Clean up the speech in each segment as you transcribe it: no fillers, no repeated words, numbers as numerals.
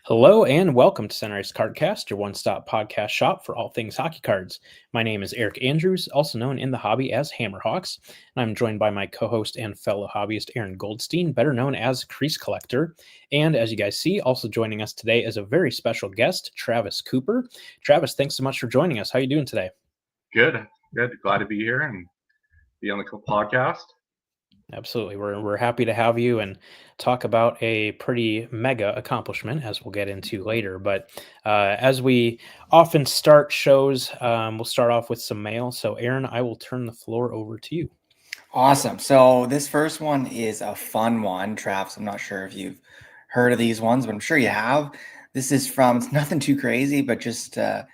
Hello and welcome to Center Ice Cardcast, your one-stop podcast shop for all things hockey cards. My name is Eric Andrews, also known in the hobby as Hammerhawks, and I'm joined by my co-host and fellow hobbyist Aaron Goldstein, better known as Crease Collector. And as you guys see, also joining us today is a very special guest, Travis Cooper. Travis, thanks so much for joining us. How are you doing today? Good. Glad to be here and be on the podcast. Absolutely. We're happy to have you and talk about a pretty mega accomplishment, as we'll get into later. But as we often start shows, we'll start off with some mail. So Aaron, I will turn the floor over to you. Awesome. So this first one is a fun one, Travis. I'm not sure if you've heard of these ones, but I'm sure you have. This is from, it's nothing too crazy, but just, in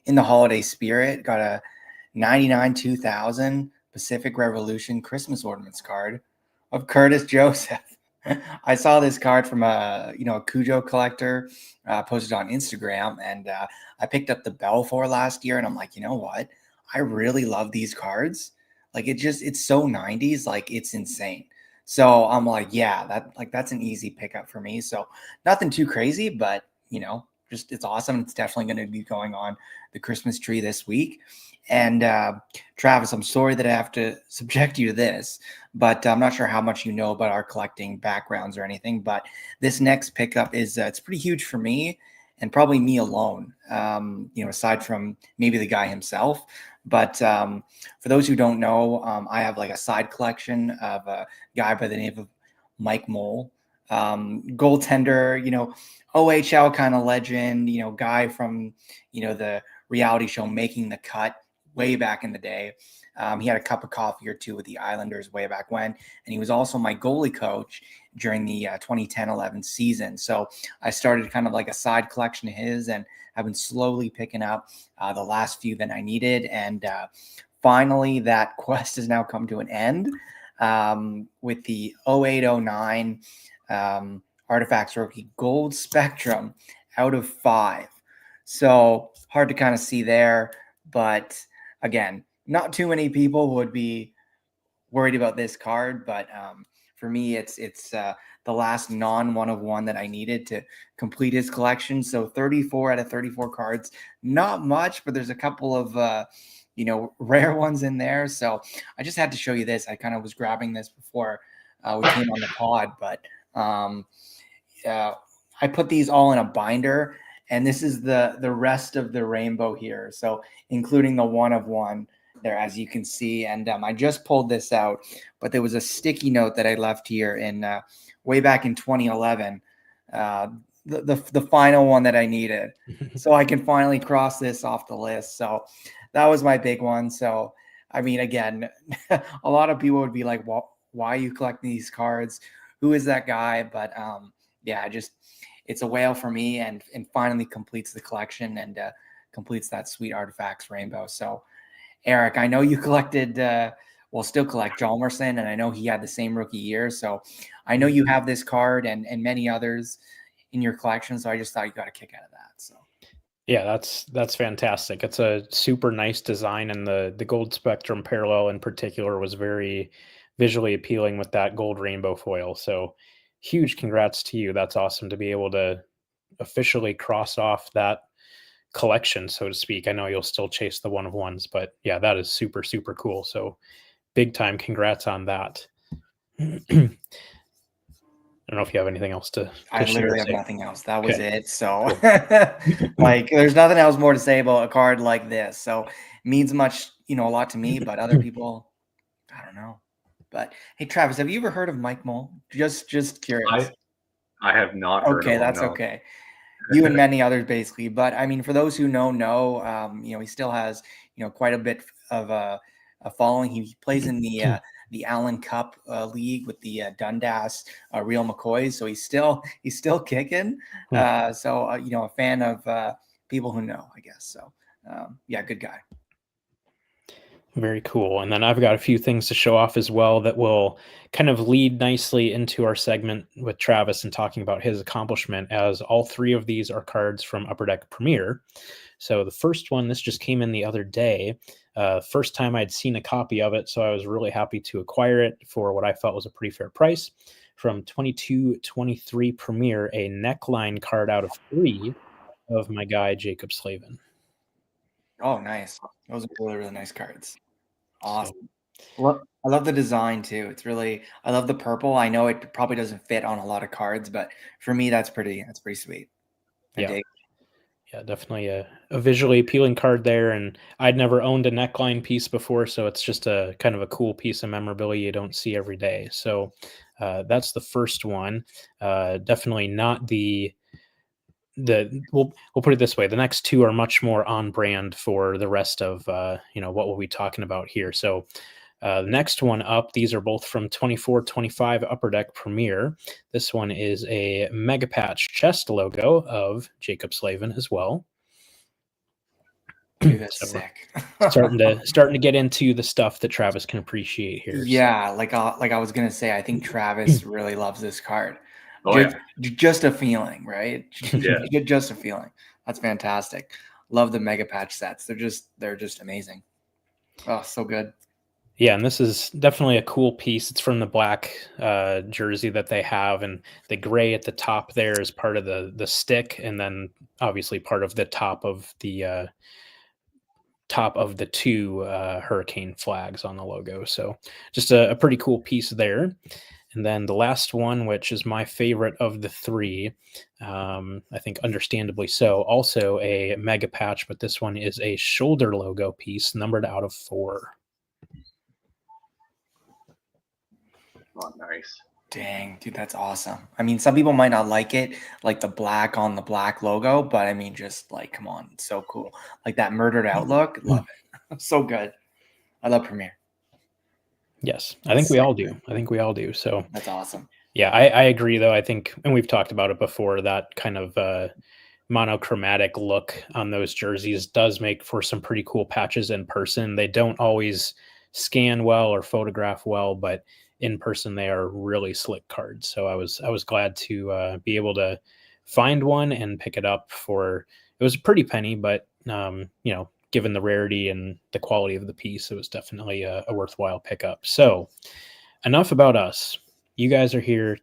the holiday spirit, got a 99 2000 Pacific Revolution Christmas ornaments card of Curtis Joseph. I saw this card from a Cujo collector posted on Instagram, and I picked up the Belfour last year, and I'm like, you know what? I really love these cards. Like it's so 90s, like it's insane. So I'm like, yeah, that's an easy pickup for me. So nothing too crazy, but just it's awesome. It's definitely going to be going on the Christmas tree this week. And Travis, I'm sorry that I have to subject you to this, but I'm not sure how much you know about our collecting backgrounds or anything. But this next pickup is it's pretty huge for me and probably me alone, aside from maybe the guy himself. But for those who don't know, I have like a side collection of a guy by the name of Mike Mole, goaltender, OHL kind of legend, guy from, the reality show Making the Cut way back in the day. He had a cup of coffee or two with the Islanders way back when, and he was also my goalie coach during the 2010-11 season. So I started kind of like a side collection of his, and I've been slowly picking up the last few that I needed. And finally, that quest has now come to an end with the 0809 Artifacts Rookie Gold Spectrum out of 5. So hard to kind of see there, but again, not too many people would be worried about this card, but for me, it's the last non-1 of 1 that I needed to complete his collection. So 34 out of 34 cards, not much, but there's a couple of rare ones in there. So I just had to show you this. I kind of was grabbing this before we came on the pod, but I put these all in a binder, and this is the rest of the rainbow here. So including the 1 of 1 there, as you can see. And I just pulled this out, but there was a sticky note that I left here in way back in 2011, the final one that I needed. So I can finally cross this off the list. So that was my big one. So, I mean, again, a lot of people would be like, well, why are you collecting these cards? Who is that guy? But it's a whale for me, and finally completes the collection and completes that sweet Artifacts rainbow. So Eric, I know you collected, still collect Hjalmarsson, and I know he had the same rookie year. So I know you have this card and many others in your collection. So I just thought you got a kick out of that. So yeah, that's fantastic. It's a super nice design, and the Gold Spectrum parallel in particular was very visually appealing with that gold rainbow foil. So huge congrats to you. That's awesome to be able to officially cross off that collection, so to speak. I know you'll still chase the 1 of 1s, but yeah, that is super, super cool. So big time congrats on that. I don't know if you have anything else to I share. literally have nothing else. That was it. So like, there's nothing else more to say about a card like this. So it means much, a lot to me, but other people, I don't know. But hey, Travis, have you ever heard of Mike Mole? Just curious. I have not heard Okay, of him. that's No. okay. You and many others, basically. But I mean, for those who know, he still has quite a bit of a following. He plays in the Allen Cup league with the Dundas Real McCoys, so he's still kicking. So a fan of people who know, I guess. So yeah, good guy. Very cool. And then I've got a few things to show off as well that will kind of lead nicely into our segment with Travis and talking about his accomplishment, as all three of these are cards from Upper Deck Premier. So the first one, this just came in the other day. First time I'd seen a copy of it, so I was really happy to acquire it for what I felt was a pretty fair price. From 22-23 Premier, a neckline card out of 3 of my guy, Jacob Slavin. Oh, nice. Those are really, really nice cards. Awesome. Well, I love the design too. I love the purple. I know it probably doesn't fit on a lot of cards, but for me, that's pretty sweet. Yeah, definitely a visually appealing card there. And I'd never owned a neckline piece before, so it's just a kind of a cool piece of memorabilia you don't see every day. So that's the first one. Definitely not we'll put it this way. The next two are much more on brand for the rest of what we'll be talking about here. So the next one up, these are both from 24-25 Upper Deck Premier. This one is a Mega Patch chest logo of Jacob Slavin as well. Dude, that's sick. starting to get into the stuff that Travis can appreciate here. Yeah, so. like I was gonna say, I think Travis really loves this card. Oh, just a feeling, right? Yeah. Just a feeling. That's fantastic. Love the Mega Patch sets. They're just amazing. Oh, so good. Yeah, and this is definitely a cool piece. It's from the black jersey that they have, and the gray at the top there is part of the stick, and then obviously part of the top of the two hurricane flags on the logo. So just a pretty cool piece there. And then the last one, which is my favorite of the three, I think understandably so, also a Mega Patch, but this one is a shoulder logo piece numbered out of 4. Oh, nice. Dang, dude, that's awesome. I mean, some people might not like it, like the black on the black logo, but I mean, just like, come on, it's so cool. Like that murdered outlook, love it. So good. I love Premier. Yes, I think we all do. So that's awesome. Yeah, I agree, though. I think, and we've talked about it before, that kind of monochromatic look on those jerseys does make for some pretty cool patches in person. They don't always scan well or photograph well, but in person they are really slick cards. So I was glad to be able to find one and pick it up for, it was a pretty penny, but given the rarity and the quality of the piece, it was definitely a worthwhile pickup. So enough about us. You guys are here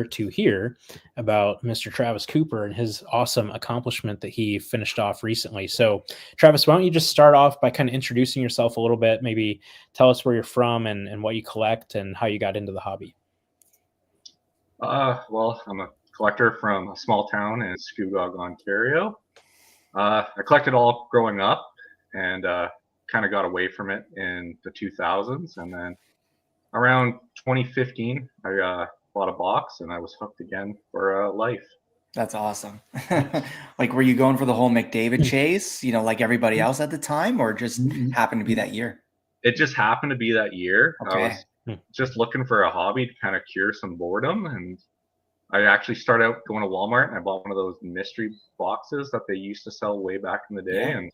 to hear about Mr. Travis Cooper and his awesome accomplishment that he finished off recently. So Travis, why don't you just start off by kind of introducing yourself a little bit, maybe tell us where you're from and what you collect and how you got into the hobby. Well, I'm a collector from a small town in Scugog, Ontario. I collected all growing up and kind of got away from it in the 2000s. And then around 2015, I bought a box and I was hooked again for life. That's awesome. Like, were you going for the whole McDavid chase, like everybody else at the time, or just happened to be that year? It just happened to be that year. Okay. I was just looking for a hobby to kind of cure some boredom, and I actually started out going to Walmart and I bought one of those mystery boxes that they used to sell way back in the day. Yeah. And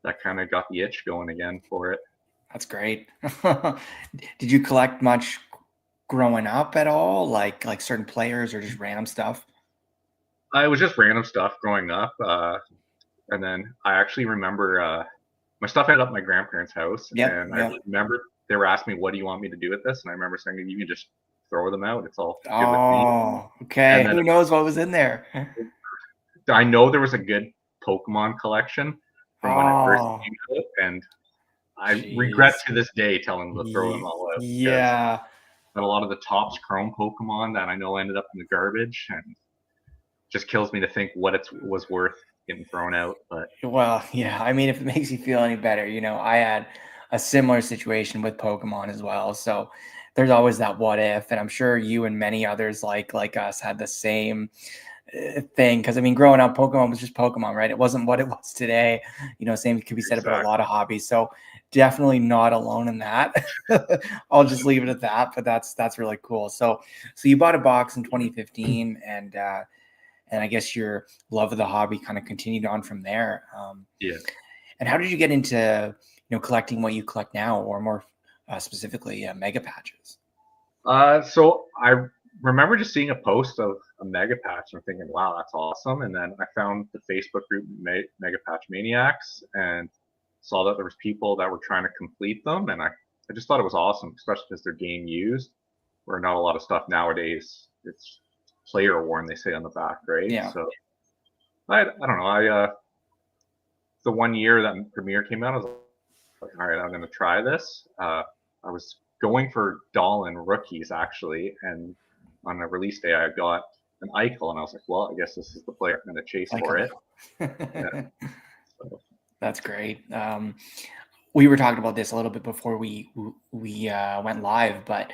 that kind of got the itch going again for it. That's great. Did you collect much growing up at all? Like certain players or just random stuff? It was just random stuff growing up. And then I actually remember my stuff ended up at my grandparents' house. And I remember they were asking me, what do you want me to do with this? And I remember saying, you can just throw them out. It's all good with me. Okay. Who knows what was in there? I know there was a good Pokemon collection from when it first came out, and I regret to this day telling them to throw them all out. Yeah. But a lot of the Topps Chrome Pokemon that I know ended up in the garbage, and just kills me to think what it was worth getting thrown out. But well, yeah. I mean, if it makes you feel any better, I had a similar situation with Pokemon as well. So there's always that what if, and I'm sure you and many others like us had the same thing. Because I mean, growing up, Pokemon was just Pokemon, right? It wasn't what it was today. Same could be said about a lot of hobbies. So definitely not alone in that. I'll just leave it at that. But that's really cool. So you bought a box in 2015, and I guess your love of the hobby kind of continued on from there. Yeah. And how did you get into collecting what you collect now, or more specifically, mega patches? So I remember just seeing a post of a Mega Patch and thinking, wow, that's awesome. And then I found the Facebook group Mega Patch Maniacs and saw that there was people that were trying to complete them. And I just thought it was awesome, especially because they're game used, where not a lot of stuff nowadays, it's player worn, they say on the back, right? Yeah. So I don't know. The 1 year that Premiere came out, I was like, all right, I'm going to try this. I was going for Dahlin rookies, actually, and on a release day, I got an Eichel, and I was like, well, I guess this is the player I'm going to chase for it. Yeah. So. That's great. We were talking about this a little bit before we went live, but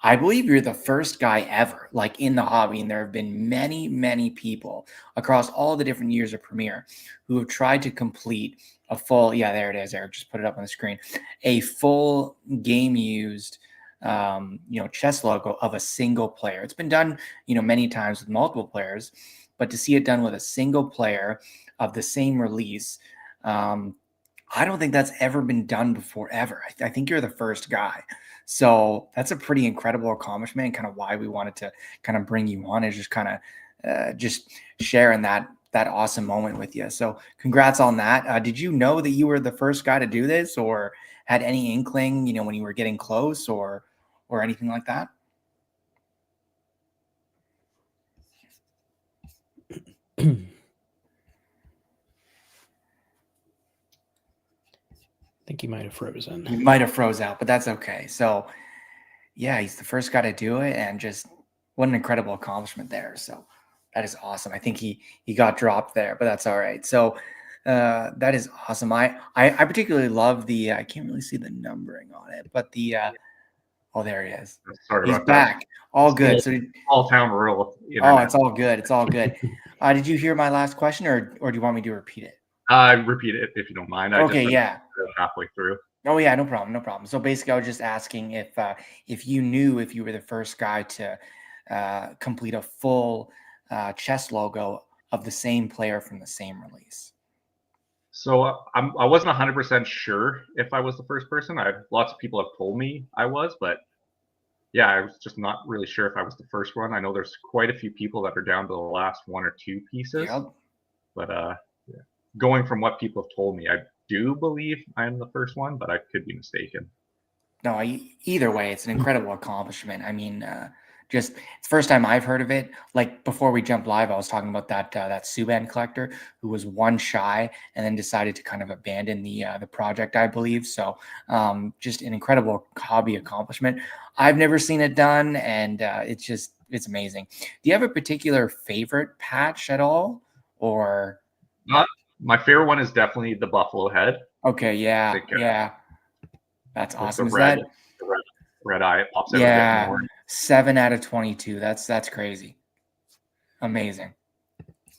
I believe you're the first guy ever, like in the hobby, and there have been many, many people across all the different years of Premiere who have tried to complete a full, yeah, there it is, Eric, just put it up on the screen, a full game used, chess logo of a single player. It's been done, many times with multiple players, but to see it done with a single player of the same release, I don't think that's ever been done before, ever. I think you're the first guy. So that's a pretty incredible accomplishment, and kind of why we wanted to kind of bring you on, is just kind of just sharing that awesome moment with you. So congrats on that. Did you know that you were the first guy to do this, or had any inkling, when you were getting close, or anything like that? I think he might have frozen. He might have froze out, but that's okay. So yeah, he's the first guy to do it, and just what an incredible accomplishment there. So that is awesome. I think he got dropped there, but that's all right. So that is awesome. I particularly love the I can't really see the numbering on it, but the oh, there he is. Sorry He's about back. that. All good. So all town rural. oh, it's all good. It's all good. Did you hear my last question, or do you want me to repeat it? Repeat it if you don't mind. Okay, yeah. Halfway through. Oh yeah, no problem, no problem. So basically, I was just asking if you knew if you were the first guy to complete a full chess logo of the same player from the same release. So I wasn't 100% sure if I was the first person. Lots of people have told me I was, but yeah, I was just not really sure if I was the first one. I know there's quite a few people that are down to the last one or two pieces. Yep. But yeah. Going from what people have told me, I do believe I am the first one, but I could be mistaken. No, either way, it's an incredible accomplishment. I mean, just it's the first time I've heard of it. Like before we jumped live, I was talking about that Subban collector who was one shy and then decided to kind of abandon the project, I believe. So just an incredible hobby accomplishment. I've never seen it done, and it's amazing. Do you have a particular favorite patch at all, or? My favorite one is definitely the Buffalo Head. Okay, yeah, yeah. That's awesome. The red eye, it pops out a bit more. 7 out of 22. That's crazy. Amazing.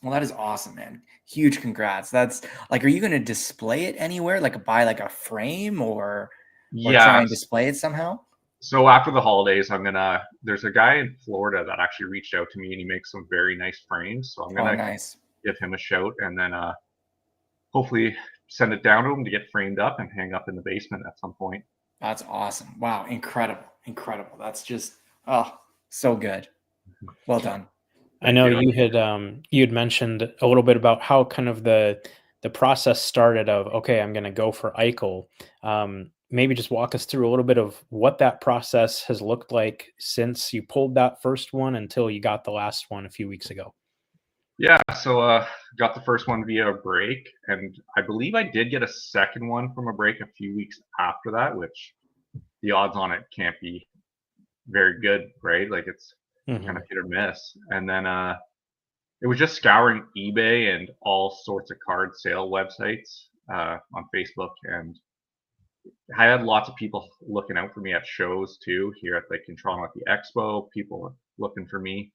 Well, that is awesome, man. Huge congrats. That's like, are you going to display it anywhere? Like buy like a frame or try and display it somehow? So after the holidays, there's a guy in Florida that actually reached out to me, and he makes some very nice frames. So I'm going to give him a shout, and then hopefully send it down to him to get framed up and hang up in the basement at some point. That's awesome. Wow. Incredible. That's just, so good. Well done. I know you had mentioned a little bit about how kind of the process started of, okay, I'm going to go for Eichel. Maybe just walk us through a little bit of what that process has looked like since you pulled that first one until you got the last one a few weeks ago. Yeah, so got the first one via a break, and I believe I did get a second one from a break a few weeks after that, which the odds on it can't be very good, right? Like it's kind of hit or miss. And then it was just scouring eBay and all sorts of card sale websites on Facebook, and I had lots of people looking out for me at shows too. Here at like in Toronto at the Expo, people looking for me.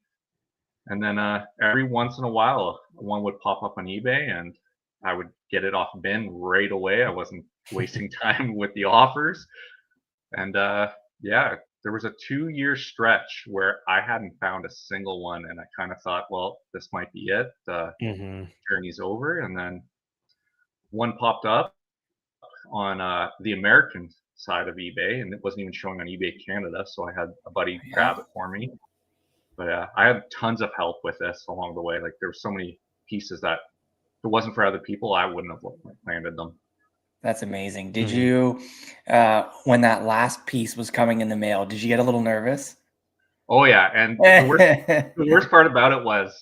And then every once in a while, one would pop up on eBay, and I would get it off bin right away. I wasn't wasting time with the offers. And yeah, there was a 2-year stretch where I hadn't found a single one, and I kind of thought, well, this might be it. Hmm. Journey's over. And then one popped up on the American side of eBay, and it wasn't even showing on eBay Canada. So I had a buddy grab it for me. But I had tons of help with this along the way. Like there were so many pieces that if it wasn't for other people, I wouldn't have landed them. That's amazing. Did Mhm. you, when that last piece was coming in the mail, did you get a little nervous? Oh yeah, and the worst part about it was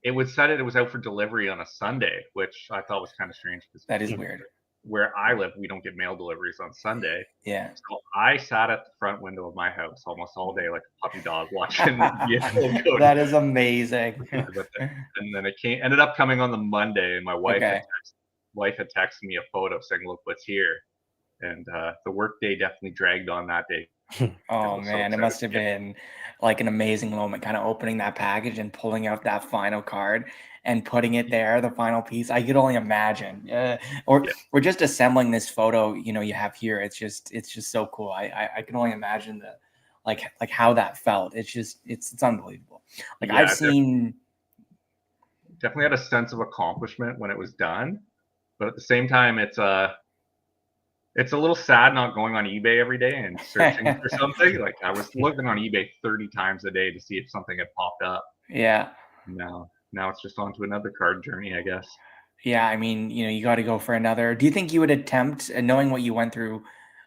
it was said it was out for delivery on a Sunday, which I thought was kind of strange. That is weird. Where I live, we don't get mail deliveries on Sunday. Yeah. So I sat at the front window of my house almost all day like a puppy dog watching the vehicle go. That is amazing. And then it ended up coming on the Monday, and my wife had texted me a photo saying, "Look what's here." And the workday definitely dragged on that day. Oh man, it must have been like an amazing moment, kind of opening that package and pulling out that final card and putting it there, the final piece. I could only imagine, or just assembling this photo, you have here. It's just so cool. I can only imagine the like how that felt. It's unbelievable. Like I've seen. Definitely had a sense of accomplishment when it was done, but at the same time, it's a little sad not going on eBay every day and searching for something. Like I was looking on eBay 30 times a day to see if something had popped up. Yeah. Now it's just on to another card journey, I guess. Yeah, I mean, you got to go for another. Do you think you would attempt, knowing what you went through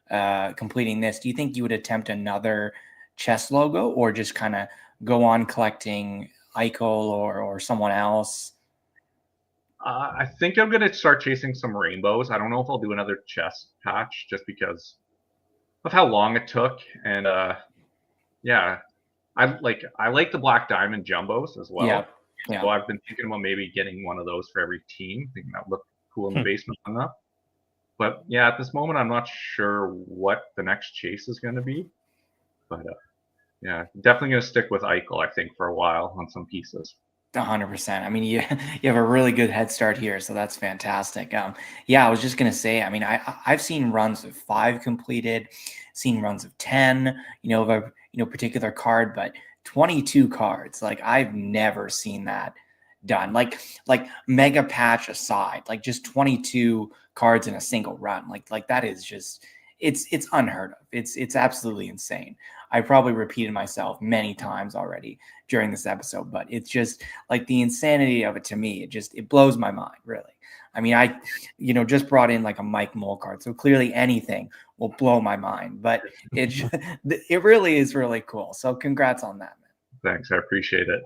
completing this, do you think you would attempt another chess logo, or just kind of go on collecting Eichel or someone else? I think I'm going to start chasing some rainbows. I don't know if I'll do another chess patch just because of how long it took. And yeah, I like the Black Diamond jumbos as well. Yeah. So I've been thinking about maybe getting one of those for every team. Thinking that would look cool in the basement enough. But yeah, at this moment, I'm not sure what the next chase is going to be. But yeah, definitely going to stick with Eichel, I think, for a while on some pieces. 100%. I mean, you have a really good head start here, so that's fantastic. Yeah, I was just gonna say. I mean, I've seen runs of 5 completed, seen runs of 10. Of a particular card, but 22 cards. Like I've never seen that done. Like mega patch aside, like just 22 cards in a single run. Like that is just it's unheard of. It's absolutely insane. I probably repeated myself many times already during this episode, but it's just like the insanity of it to me. It blows my mind, really. I mean, I just brought in like a Mike Mole card, so clearly anything will blow my mind, but it really is really cool. So congrats on that, man. Thanks. I appreciate it.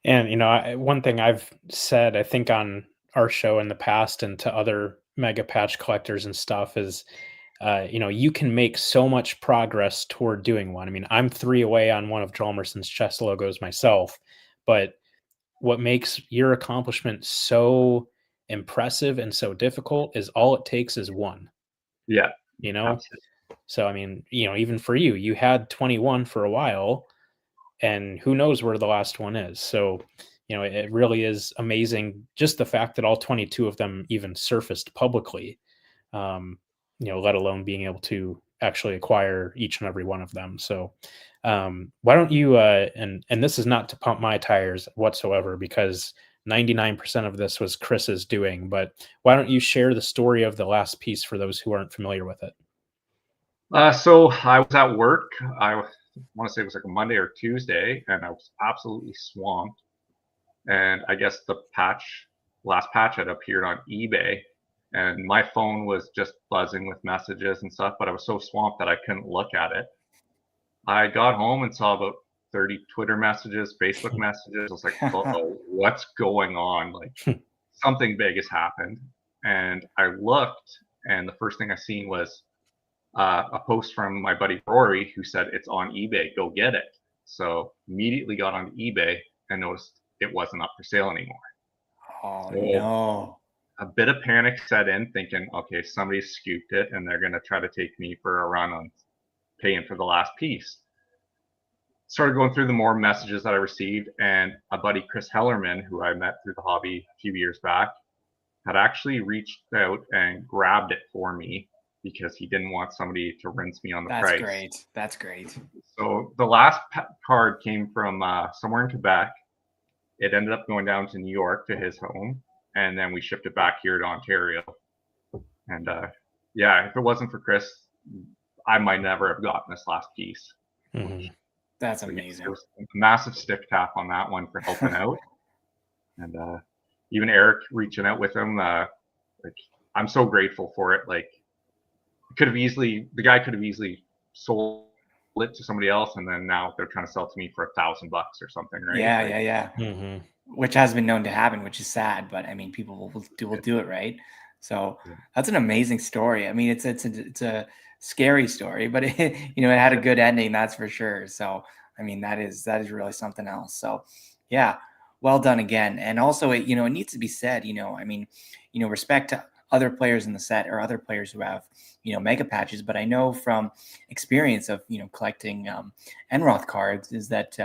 And, one thing I've said, I think on our show in the past and to other mega patch collectors and stuff is, you can make so much progress toward doing one. I mean, I'm 3 away on one of Hjalmarsson's chess logos myself, but what makes your accomplishment so impressive and so difficult is all it takes is one. Yeah. Absolutely. So, I mean, even for you, you had 21 for a while, and who knows where the last one is. So, it really is amazing. Just the fact that all 22 of them even surfaced publicly, let alone being able to actually acquire each and every one of them. So why don't you, and this is not to pump my tires whatsoever, because 99% of this was Chris's doing, but why don't you share the story of the last piece for those who aren't familiar with it? So I was at work. I want to say it was like a Monday or Tuesday, and I was absolutely swamped. And I guess the last patch had appeared on eBay, and my phone was just buzzing with messages and stuff, but I was so swamped that I couldn't look at it. I got home and saw about 30 Twitter messages, Facebook messages. I was like, oh, what's going on? Like something big has happened. And I looked, and the first thing I seen was a post from my buddy Rory who said, it's on eBay, go get it. So immediately got on eBay and noticed it wasn't up for sale anymore. Oh, no. a bit of panic set in, thinking, okay, somebody scooped it and they're going to try to take me for a run on paying for the last piece. Started going through the more messages that I received, and a buddy, Chris Hellerman, who I met through the hobby a few years back, had actually reached out and grabbed it for me because he didn't want somebody to rinse me on the price. That's great. That's great. So the last card came from somewhere in Quebec. It ended up going down to New York to his home, and then we shipped it back here to Ontario. And yeah, if it wasn't for Chris, I might never have gotten this last piece. Mm-hmm. That's amazing. There was a massive stick tap on that one for helping out. And even Eric reaching out with him, like, I'm so grateful for it. Like, the guy could have easily sold it to somebody else, and then now they're trying to sell it to me for $1,000 or something, right? Yeah, like, yeah. Mm-hmm. Which has been known to happen, which is sad, but I mean, people will do it, right? So that's an amazing story. I mean, it's a scary story, but it had a good ending, that's for sure. So I mean, that is really something else. So yeah, well done again. And also, it needs to be said, I mean, respect to other players in the set or other players who have mega patches, but I know from experience of collecting Enroth cards is that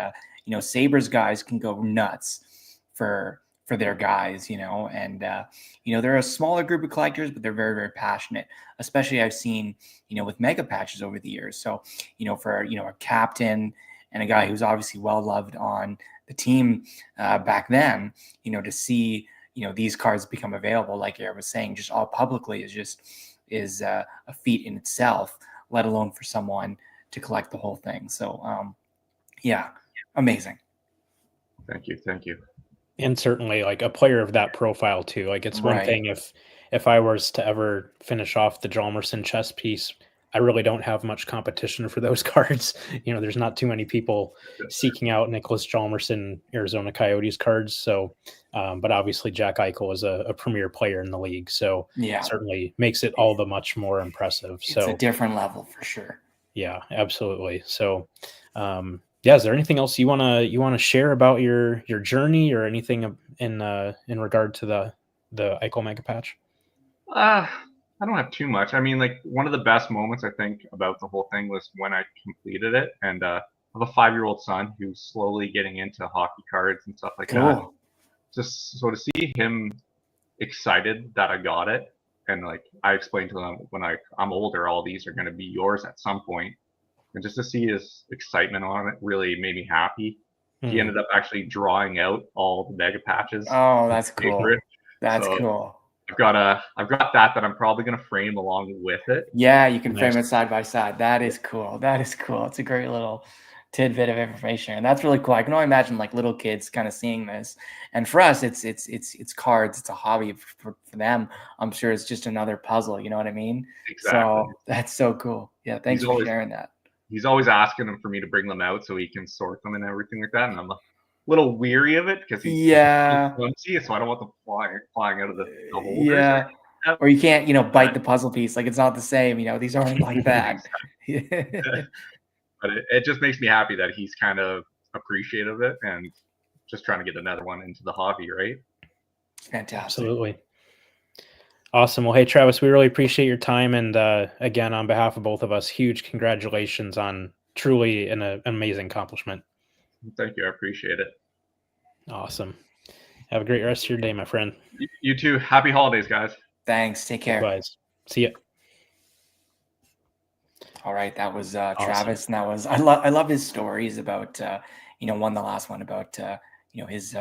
Sabres guys can go nuts for their guys, and they're a smaller group of collectors, but they're very, very passionate. Especially I've seen with mega patches over the years. So for a captain and a guy who's obviously well loved on the team back then, to see these cards become available, like Eric was saying, just all publicly is a feat in itself, let alone for someone to collect the whole thing. So yeah, amazing. Thank you. And certainly like a player of that profile too. Like it's one thing if I was to ever finish off the Hjalmarsson chess piece, I really don't have much competition for those cards. There's not too many people seeking out Nicholas Hjalmarsson Arizona Coyotes cards. So, but obviously Jack Eichel is a premier player in the league. So yeah, certainly makes it all the much more impressive. It's a different level for sure. Yeah, absolutely. So, yeah, is there anything else you wanna share about your journey or anything in regard to the Eichel Mega Patch? I don't have too much. I mean, like, one of the best moments I think about the whole thing was when I completed it, and I have a 5-year-old son who's slowly getting into hockey cards and stuff like that. Just so to see him excited that I got it, and like I explained to him when I'm older, all these are going to be yours at some point. And just to see his excitement on it really made me happy. Mm-hmm. He ended up actually drawing out all the mega patches. Oh, that's cool. That's cool. I've got that I'm probably going to frame along with it. Yeah, you can frame it side by side. That is cool. It's a great little tidbit of information, and that's really cool. I can only imagine like little kids kind of seeing this, and for us, it's cards. It's a hobby for them. I'm sure it's just another puzzle. You know what I mean? Exactly. So that's so cool. Yeah, thanks for sharing that. He's always asking them for me to bring them out so he can sort them and everything like that. And I'm a little weary of it because he's clumsy, so I don't want them flying out of the holders. Yeah. Or you can't, bite the puzzle piece. Like it's not the same. These aren't like that. But it just makes me happy that he's kind of appreciative of it and just trying to get another one into the hobby, right? Fantastic. Absolutely. Awesome. Well, hey, Travis, we really appreciate your time. And again, on behalf of both of us, huge congratulations on truly an amazing accomplishment. Thank you. I appreciate it. Awesome. Have a great rest of your day, my friend. You too. Happy holidays, guys. Thanks. Take care. Bye. See ya. All right. That was Travis. And that was, I love his stories about, the last one about, his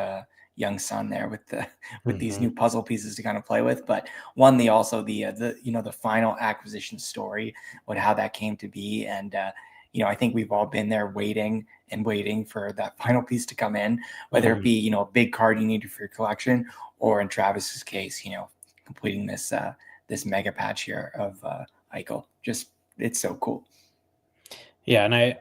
young son there with these new puzzle pieces to kind of play with, but the final acquisition story, how that came to be. And, I think we've all been there waiting for that final piece to come in, whether it be, a big card you need for your collection, or in Travis's case, completing this mega patch here of Eichel. Just, it's so cool. Yeah. And I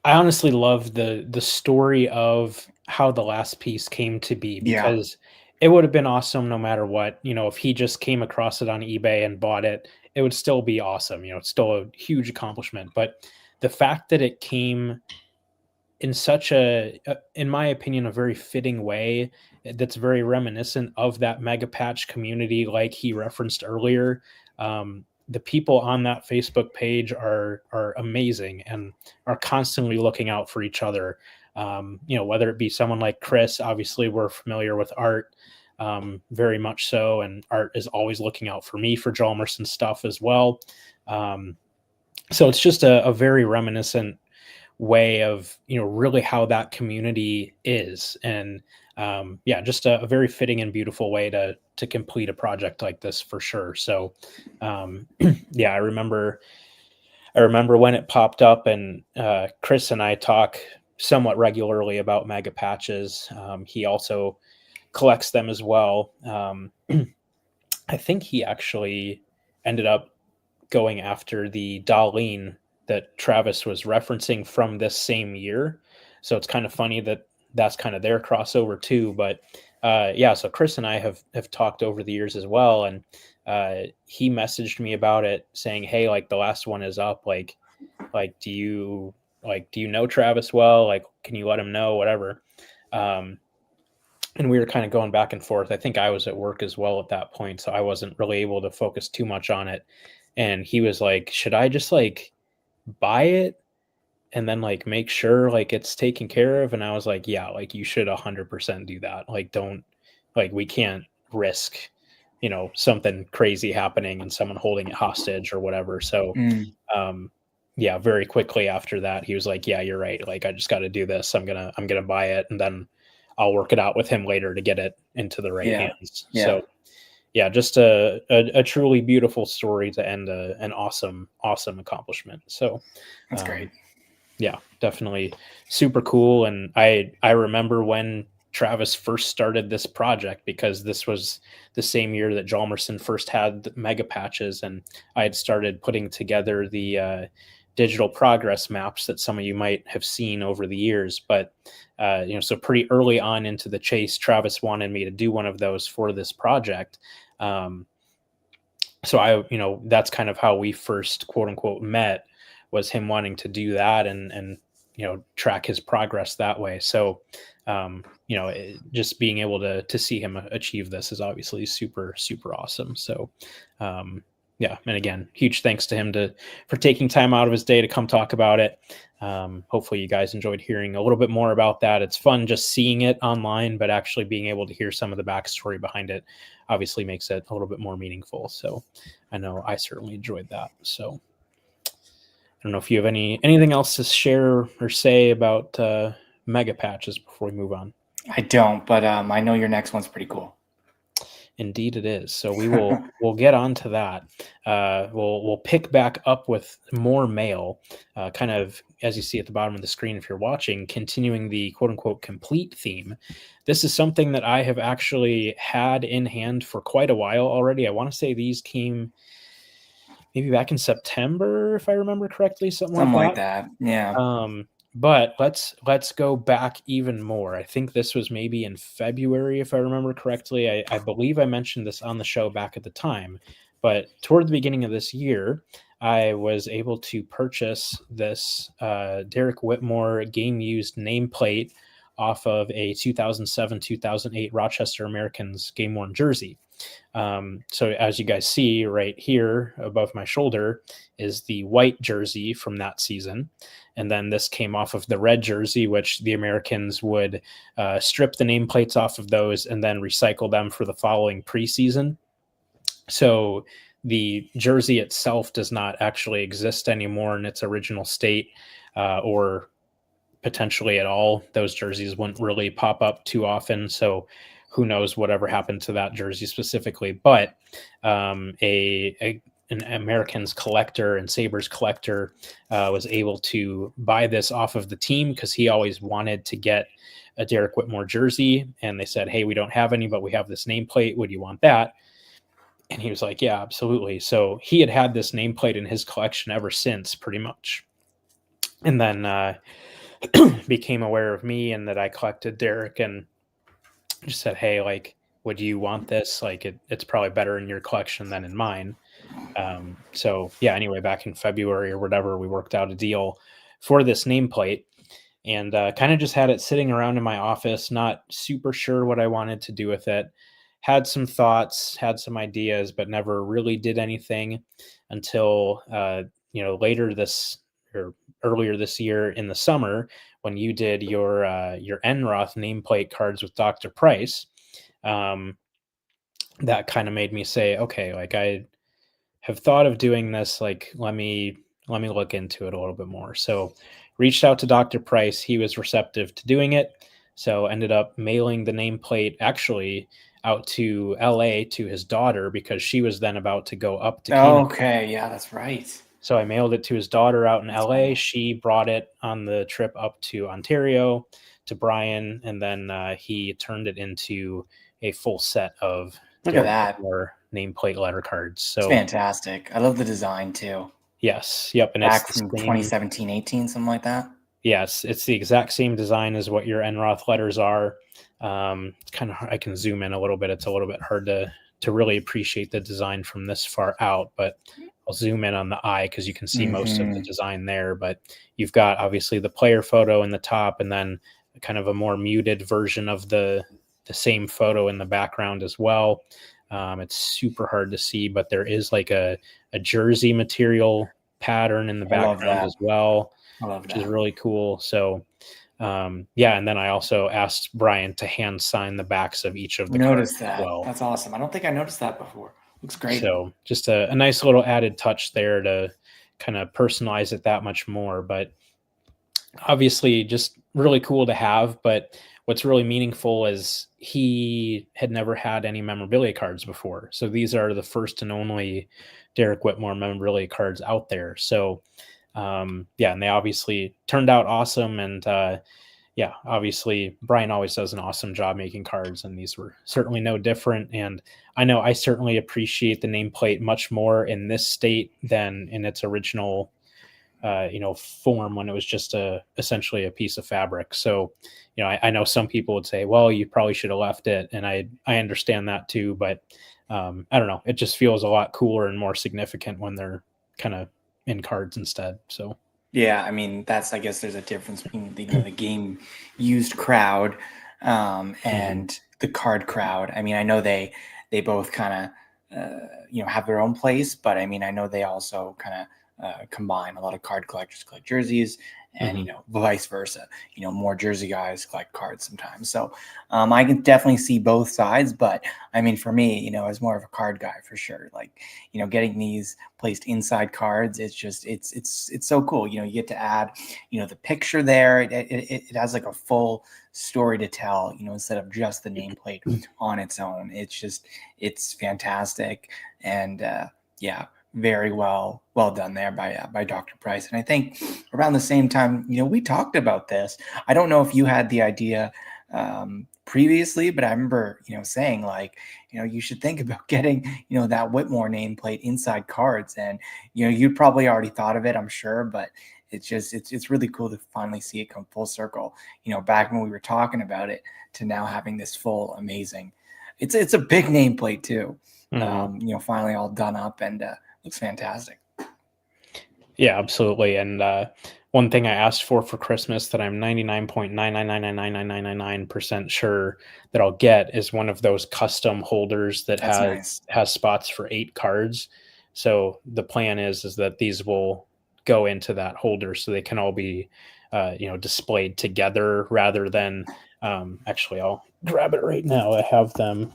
honestly love the story of how the last piece came to be, because it would have been awesome no matter what. If he just came across it on eBay and bought it, it would still be awesome. It's still a huge accomplishment. But the fact that it came in such a, in my opinion, a very fitting way that's very reminiscent of that Mega Patch community, like he referenced earlier. The people on that Facebook page are amazing and are constantly looking out for each other. Whether it be someone like Chris, obviously we're familiar with Art, very much so, and Art is always looking out for me for Jalmerson stuff as well. So it's just a very reminiscent way of really how that community is, and just a very fitting and beautiful way to complete a project like this for sure. So I remember when it popped up, and Chris and I talk somewhat regularly about Mega Patches. He also collects them as well. I think he actually ended up going after the Darlene that Travis was referencing from this same year. So it's kind of funny that that's kind of their crossover too. But so Chris and I have talked over the years as well. And he messaged me about it saying, hey, like the last one is up. Like, do you know Travis well? Like, can you let him know, whatever? And we were kind of going back and forth. I think I was at work as well at that point, so I wasn't really able to focus too much on it. And he was like, should I just like buy it and then like make sure like it's taken care of? And I was like, yeah, like you should 100% do that. Like, don't, like, we can't risk, something crazy happening and someone holding it hostage or whatever. So, very quickly after that, he was like, yeah, you're right. Like, I just got to do this. I'm going to buy it, and then I'll work it out with him later to get it into the right hands. Yeah. So just a truly beautiful story to end an awesome accomplishment. So that's great. Yeah, definitely super cool. And I remember when Travis first started this project, because this was the same year that Jalmerson first had the Mega Patches, and I had started putting together the digital progress maps that some of you might have seen over the years. But so pretty early on into the chase, Travis wanted me to do one of those for this project. So I, that's kind of how we first quote unquote met, was him wanting to do that and track his progress that way. So just being able to see him achieve this is obviously super, super awesome. So and again, huge thanks to him for taking time out of his day to come talk about it. Hopefully you guys enjoyed hearing a little bit more about that. It's fun just seeing it online, but actually being able to hear some of the backstory behind it obviously makes it a little bit more meaningful. So I know I certainly enjoyed that. So I don't know if you have anything else to share or say about Mega Patches before we move on. I don't, but I know your next one's pretty cool. Indeed it is. So we'll get on to that. We'll pick back up with more mail, kind of as you see at the bottom of the screen if you're watching, continuing the quote unquote complete theme. This is something that I have actually had in hand for quite a while already. I want to say these came maybe back in September, if I remember correctly, something like that. Yeah. But let's go back even more. I think this was maybe in February, if I remember correctly. I believe I mentioned this on the show back at the time, but toward the beginning of this year, I was able to purchase this Derek Whitmore game used nameplate off of a 2007-2008 Rochester Americans game worn jersey. So as you guys see right here above my shoulder is the white jersey from that season. And then this came off of the red jersey, which the Americans would strip the nameplates off of those and then recycle them for the following preseason. So the jersey itself does not actually exist anymore in its original state, or potentially at all. Those jerseys wouldn't really pop up too often. So who knows whatever happened to that jersey specifically, but an Americans collector and Sabres collector was able to buy this off of the team because he always wanted to get a Derek Whitmore jersey. And they said, hey, we don't have any, but we have this nameplate. Would you want that? And he was like, yeah, absolutely. So he had this nameplate in his collection ever since, pretty much. And then became aware of me and that I collected Derek, and just said, hey, like, would you want this? Like, it's probably better in your collection than in mine. So yeah, anyway, back in February or whatever, we worked out a deal for this nameplate. and kind of just had it sitting around in my office, not super sure what I wanted to do with it. Had some thoughts, had some ideas, but never really did anything until later this or earlier this year in the summer when you did your Enroth nameplate cards with Dr. Price. Um, that kind of made me say, okay, like I have thought of doing this. Like, let me look into it a little bit more. So reached out to Dr. Price. He was receptive to doing it. So ended up mailing the nameplate actually out to LA to his daughter because she was then about to go up to Canada. Okay, yeah, that's right. So I mailed it to his daughter out in That's LA. cool. She brought it on the trip up to Ontario to Brian, and then he turned it into a full set of Look at Derek that. Whitmore nameplate letter cards. It's So fantastic. I love the design too. yes, yep, and it's Back the from same. 2017, 18, something like that. Yes, it's the exact same design as what your Enroth letters are. It's kind of I can zoom in a little bit. It's a little bit hard to really appreciate the design from this far out, but I'll zoom in on the eye because you can see most of the Mhm. design there. But you've got obviously the player photo in the top, and then kind of a more muted version of the same photo in the background as well. It's super hard to see, but there is like a jersey material pattern in the I love background that. as well, I love which is that. really cool. So yeah, and then I also asked Brian to hand sign the backs of each of the cards Notice as that. well. That's awesome. I don't think I noticed that before. Looks great. So just a nice little added touch there to kind of personalize it that much more. But obviously just really cool to have. But what's really meaningful is he had never had any memorabilia cards before. So these are the first and only Derek Whitmore memorabilia cards out there. So yeah, and they obviously turned out awesome. And yeah, obviously Brian always does an awesome job making cards, and these were certainly no different. And I know I certainly appreciate the nameplate much more in this state than in its original form when it was just essentially a piece of fabric. So I know some people would say, well, you probably should have left it, and I understand that too, but I don't know, it just feels a lot cooler and more significant when they're kind of in cards instead. So Yeah, I mean, I guess there's a difference between the game used crowd mhm. and the card crowd. I mean, I know they both kind of have their own place, but I mean, I know they also kind of combine. A lot of card collectors collect jerseys, and Mhm. vice versa. More jersey guys collect cards sometimes. So I can definitely see both sides, but I mean, for me, as more of a card guy for sure, like getting these placed inside cards, it's so cool. You get to add the picture there. It has like a full story to tell, instead of just the nameplate on its own. It's fantastic. And yeah, very well done there by Dr. Price. And I think around the same time, we talked about this. I don't know if you had the idea previously, but I remember saying, like, you should think about getting that Whitmore nameplate inside cards. And you'd probably already thought of it, I'm sure, but it's really cool to finally see it come full circle, back when we were talking about it to now having this full amazing. It's a big nameplate too. Mhm. Finally all done up, and looks fantastic. Yeah, absolutely. And one thing I asked for Christmas that I'm 99.9999999% sure that I'll get is one of those custom holders that That's has nice. has spots for 8 cards. So the plan is that these will go into that holder so they can all be displayed together rather than actually I'll grab it right now. I have them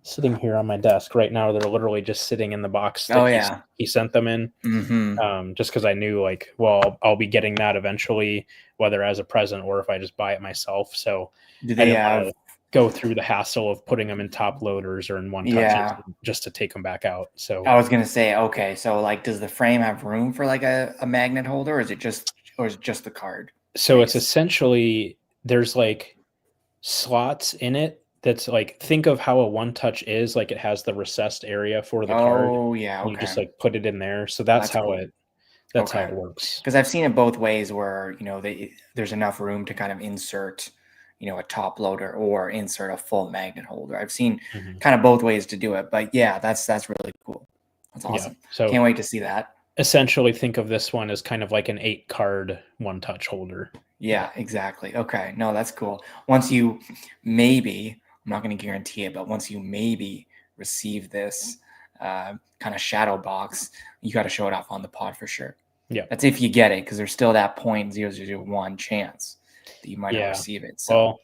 sitting here on my desk right now. They're literally just sitting in the box Oh that yeah. he sent them in, Mm-hmm. just because I knew like, well, I'll be getting that eventually, whether as a present or if I just buy it myself. So Do I they didn't want have? to go through the hassle of putting them in top loaders or in one touches Yeah. just to take them back out. So I was gonna say, okay, so like, does the frame have room for like a magnet holder, or is it just the card it's space? essentially there's like slots in it that's like think of how a one touch is like it has the recessed area for the card Oh yeah, and you just okay, like put it in there. So that's that's how cool. it Okay, works. because I've seen it both ways, where there's enough room to kind of insert, a top loader or insert a full magnet holder. I've seen Mhm. kind of both ways to do it, but yeah, that's really cool. That's Yeah. awesome. So Can't wait to see that. essentially think of this one as kind of like an 8-card one-touch holder. Yeah, exactly. Okay. No, that's cool. Once you maybe, I'm not going to guarantee it, but once you maybe receive this kind of shadow box, you got to show it off on the pod for sure. Yeah. That's if you get it, because there's still that 0.0001 chance that you might not receive it. So, well,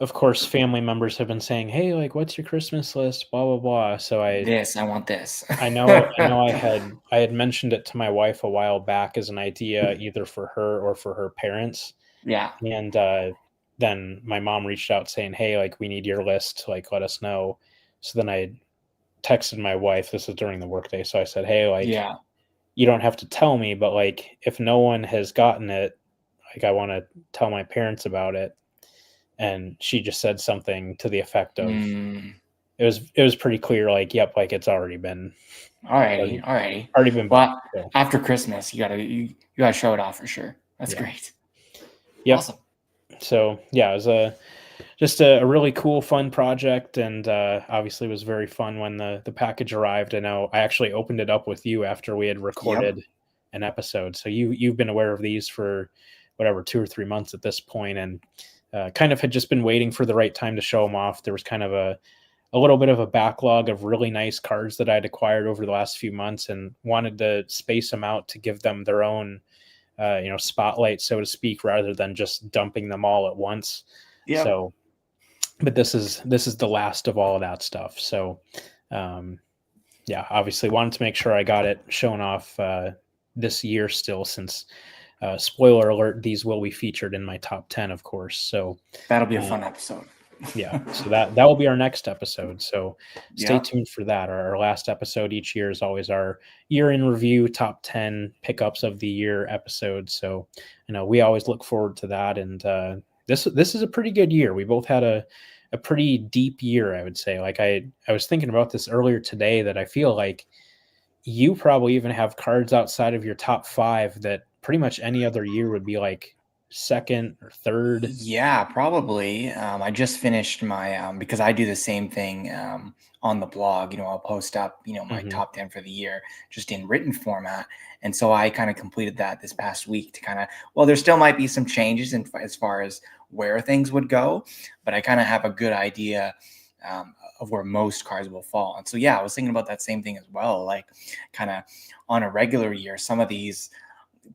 of course, family members have been saying, "Hey, like, what's your Christmas list?" Blah blah blah. So I want this. I know I had mentioned it to my wife a while back as an idea, either for her or for her parents. Yeah. And then my mom reached out saying, "Hey, like, we need your list. Like, let us know." So then I texted my wife. This is during the workday. So I said, "Hey, like, Yeah. you don't have to tell me, but like, if no one has gotten it, like, I want to tell my parents about it." And she just said something to the effect of, it was pretty clear, like, yep, like, it's already been already been well, so. after Christmas, you gotta show it off for sure. That's great. Yep. Awesome. So yeah, it was just a really cool, fun project, and obviously was very fun when the package arrived. I know I actually opened it up with you after we had recorded an episode, so you've been aware of these for whatever 2 or 3 months at this point, and kind of had just been waiting for the right time to show them off. There was kind of a little bit of a backlog of really nice cards that I'd acquired over the last few months, and wanted to space them out to give them their own spotlight, so to speak, rather than just dumping them all at once. Yeah. So, but this is the last of all of that stuff. So, obviously wanted to make sure I got it shown off this year still, since spoiler alert, these will be featured in my top 10, of course. So that'll be a fun episode. So that will be our next episode. So stay tuned for that. Our last episode each year is always our year in review, top 10 pickups of the year episode. So, we always look forward to that. And this is a pretty good year. We both had a pretty deep year, I would say. Like, I was thinking about this earlier today, that I feel like you probably even have cards outside of your top 5 that pretty much any other year would be like second or third. Yeah, probably. I just finished my because I do the same thing on the blog. I'll post up my top 10 for the year just in written format, and so I kind of completed that this past week to kind of, there still might be some changes as far as where things would go, but I kind of have a good idea of where most cards will fall. And so I was thinking about that same thing as well. Like, kind of on a regular year, some of these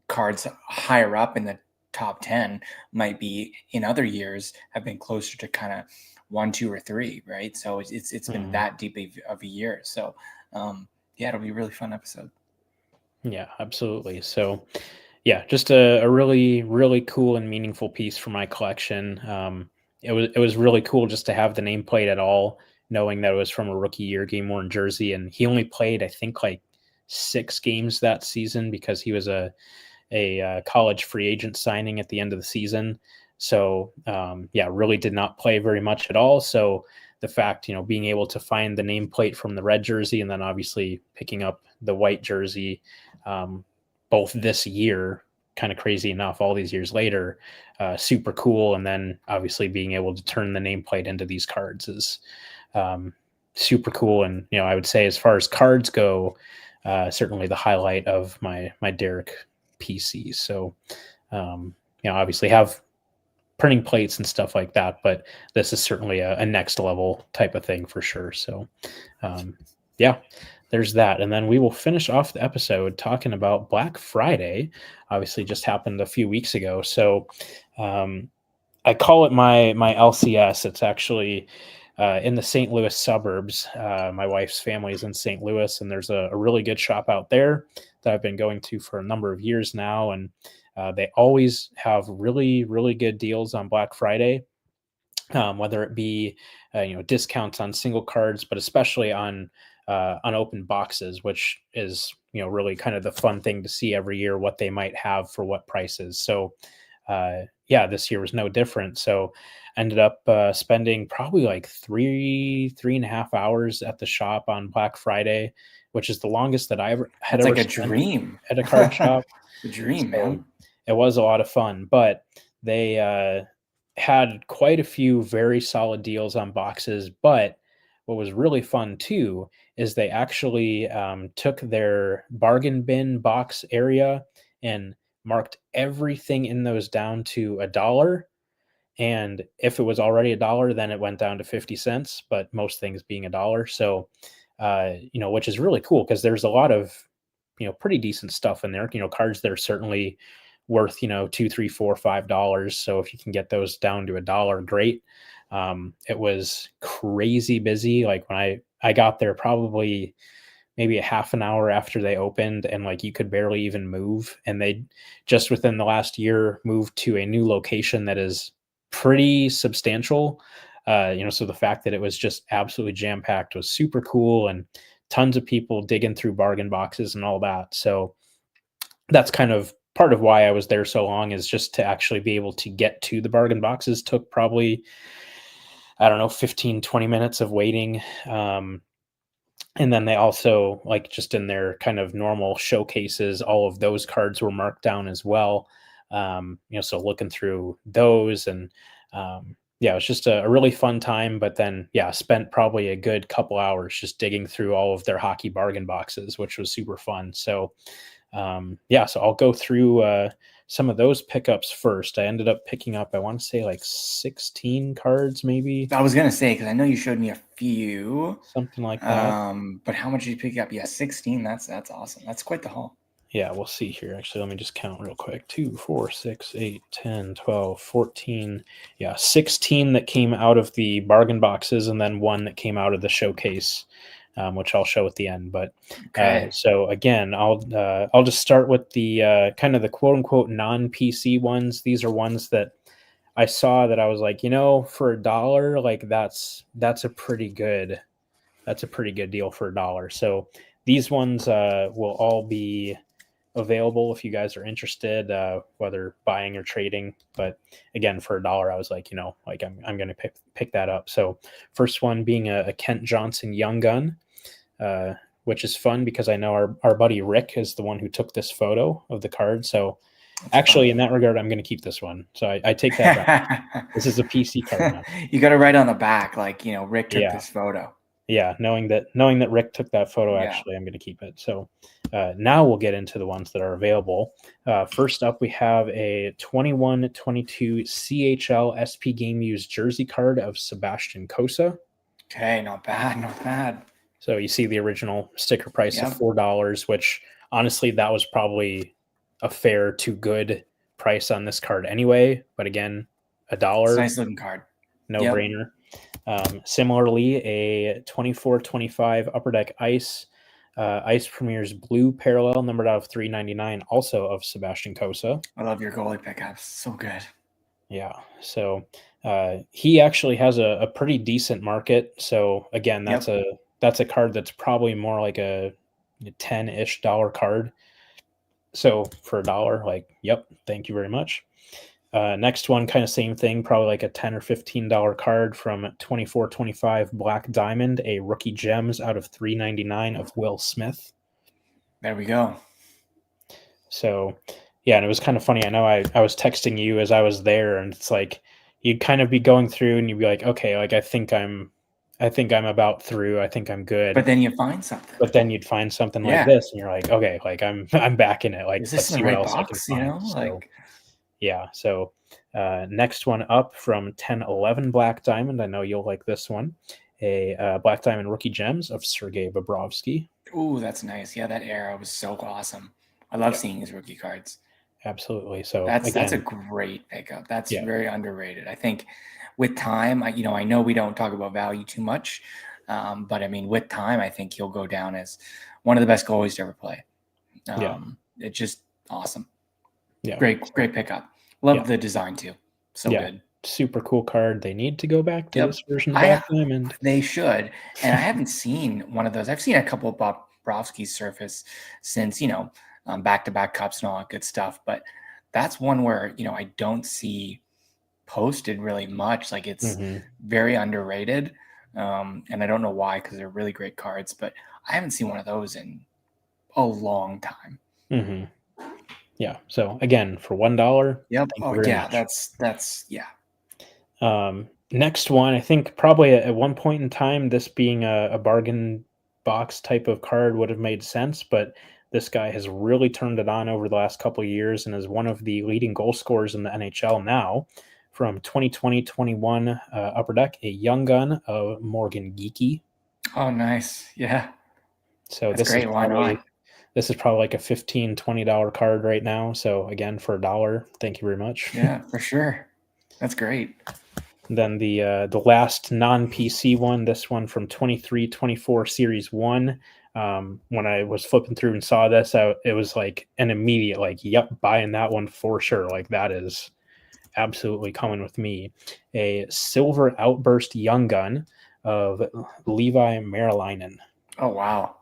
cards higher up in the top 10 might be in other years have been closer to kind of 1, 2, or 3, right? So it's been that deep of a year. So it'll be a really fun episode. Yeah, absolutely. So just a really, really cool and meaningful piece for my collection. It was really cool just to have the nameplate at all, knowing that it was from a rookie year game worn jersey, and he only played, I think, like 6 games that season, because he was a college free agent signing at the end of the season. So really did not play very much at all. So the fact, being able to find the nameplate from the red jersey, and then obviously picking up the white jersey, both this year, kind of crazy enough, all these years later, super cool. And then obviously being able to turn the nameplate into these cards is super cool. And, I would say, as far as cards go, certainly the highlight of my Derek PC. So, obviously have printing plates and stuff like that, but this is certainly a next level type of thing for sure. So, there's that. And then we will finish off the episode talking about Black Friday. Obviously just happened a few weeks ago. So, I call it my LCS. It's actually in the St. Louis suburbs. My wife's family is in St. Louis, and there's a really good shop out there that I've been going to for a number of years now. And they always have really, really good deals on Black Friday, whether it be, discounts on single cards, but especially on unopened boxes, which is, really kind of the fun thing to see every year, what they might have for what prices. So, this year was no different. So ended up spending probably like 3.5 hours at the shop on Black Friday, which is the longest that I ever had. It's like a dream at a card shop. A dream, So man. it was a lot of fun, but they had quite a few very solid deals on boxes, but what was really fun too is they actually took their bargain bin box area and marked everything in those down to $1. And if it was already $1, then it went down to 50 cents, but most things being $1. So, which is really cool because there's a lot of, pretty decent stuff in there, cards that are certainly worth, $2, $3, $4, $5. So if you can get those down to $1, great. It was crazy busy. Like when I got there probably maybe a half an hour after they opened, and like you could barely even move. And they just within the last year moved to a new location that is pretty substantial. So the fact that it was just absolutely jam packed was super cool, and tons of people digging through bargain boxes and all that. So that's kind of part of why I was there so long, is just to actually be able to get to the bargain boxes. Took probably, I don't know, 15, 20 minutes of waiting. And then they also, like, just in their kind of normal showcases, all of those cards were marked down as well. So looking through those, and it was just a really fun time. But then, spent probably a good couple hours just digging through all of their hockey bargain boxes, which was super fun. So, so I'll go through some of those pickups first. I ended up picking up, I want to say like 16 cards, maybe. I was gonna say, because I know you showed me a few, something like that. But how much did you pick up? Yeah, 16. That's awesome. That's quite the haul. Yeah, we'll see here. Actually, let me just count real quick. 2, 4, 6, 8, 10, 12, 14. Yeah, 16 that came out of the bargain boxes, and then one that came out of the showcase, which I'll show at the end. But Okay. so again, I'll just start with the kind of the quote unquote non-PC ones. These are ones that I saw that I was like, for $1, like that's a pretty good deal for $1. So these ones will all be available if you guys are interested, whether buying or trading. But again, for $1, I was like, I'm going to pick that up. So first one being a Kent Johnson Young Gun, which is fun because I know our buddy Rick is the one who took this photo of the card. So actually, in that regard, I'm going to keep this one. So I take that back. This is a PC card now. You got to write on the back, like, Rick took this photo. Yeah, knowing that Rick took that photo, actually, I'm going to keep it. So now we'll get into the ones that are available. First up, we have a 21-22 CHL SP Game Used jersey card of Sebastian Cossa. Okay, not bad. So you see the original sticker price of $4, which honestly, that was probably a fair to good price on this card anyway. But again, $1. It's a nice looking card. No brainer. Similarly, a 24-25 Upper Deck Ice Premier's Blue Parallel, numbered out of 399, also of Sebastian Cossa. I love your goalie pickups. So good. Yeah. So he actually has a pretty decent market. So again, that's a card that's probably more like a $10-ish card. So for $1, like, yep, thank you very much. Next one, kind of same thing, probably like a $10 or $15 card from 24-25 Black Diamond, a Rookie Gems out of 399 of Will Smith. There we go. So, yeah, and it was kind of funny. I know I was texting you as I was there, and it's like you'd kind of be going through and you'd be like, okay, like I think I'm about through. I think I'm good. But then you find something. But then you'd find something like this, and you're like, okay, like I'm back in it. Like, is this let's see what else box, I can find. So, yeah. So next one up from 10-11 Black Diamond. I know you'll like this one. A Black Diamond Rookie Gems of Sergei Bobrovsky. Ooh, that's nice. Yeah, that era was so awesome. I love seeing his rookie cards. Absolutely. So that's a great pickup. That's very underrated. I think with time, I know we don't talk about value too much, but I mean, with time, I think he'll go down as one of the best goalies to ever play. It's just awesome. Yeah. Great pickup. Love the design too. So good. Super cool card. They need to go back to this version of Black Diamond. They should. And I haven't seen one of those. I've seen a couple of Bobrovsky's surface since, back-to-back cups and all that good stuff. But that's one where, I don't see posted really much. Like it's very underrated. And I don't know why, because they're really great cards. But I haven't seen one of those in a long time. Mm-hmm. Yeah. So again, for $1. Yep. Much. That's. Next one, I think probably at one point in time, this being a bargain box type of card would have made sense, but this guy has really turned it on over the last couple of years and is one of the leading goal scorers in the NHL now. From 2020-21 Upper Deck, a young gun of Morgan Geekie. Oh, nice. Yeah. So That's great. Why not? This is probably like a $15, $20 card right now. So again, for $1, thank you very much. Yeah, for sure. That's great. Then the last non-PC one, this one from 23-24 Series 1. When I was flipping through and saw this, it was like an immediate, like, yep, buying that one for sure. Like, that is absolutely coming with me. A Silver Outburst Young Gun of Levi Marilainen. Oh, wow.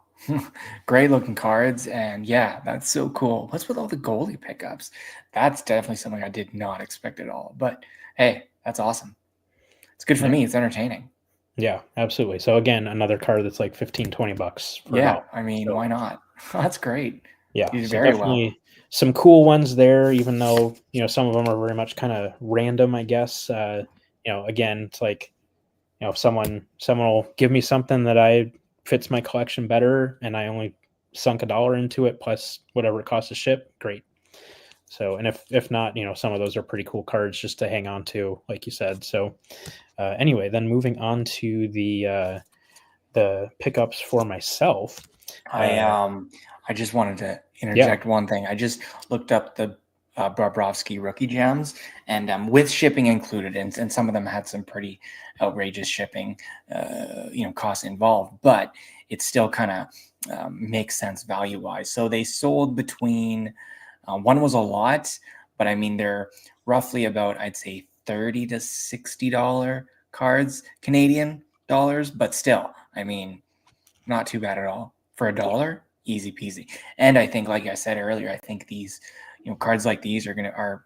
Great looking cards. And yeah, that's so cool. What's with all the goalie pickups? That's definitely something I did not expect at all. But hey, that's awesome. It's good for me. It's entertaining. Yeah, absolutely. So again, another card that's like $15-$20 for Yeah, $1. I mean, why not? That's great. Yeah, You did so very definitely well. some cool ones there, even though, some of them are very much kind of random, I guess. Again, it's like, if someone will give me something that fits my collection better and I only sunk $1 into it plus whatever it costs to ship, great. So, and if not, some of those are pretty cool cards just to hang on to, like you said. So anyway, then moving on to the pickups for myself. I just wanted to interject one thing. I just looked up the Bobrovsky rookie gems, and with shipping included, and some of them had some pretty outrageous shipping, costs involved, but it still kind of makes sense value wise. So they sold between one was a lot, but I mean they're roughly about, I'd say, $30 to $60 cards, Canadian dollars, but still, I mean, not too bad at all for $1. Easy peasy. And I think, like I said earlier, I think these, cards like these are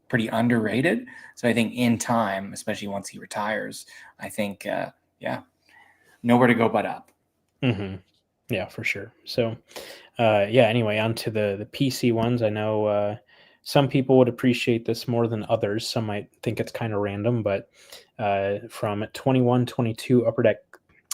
pretty underrated. So I think in time, especially once he retires, I think, nowhere to go but up. Mm-hmm. Yeah, for sure. So, anyway, on to the PC ones. I know some people would appreciate this more than others. Some might think it's kind of random, but from 21-22 Upper Deck,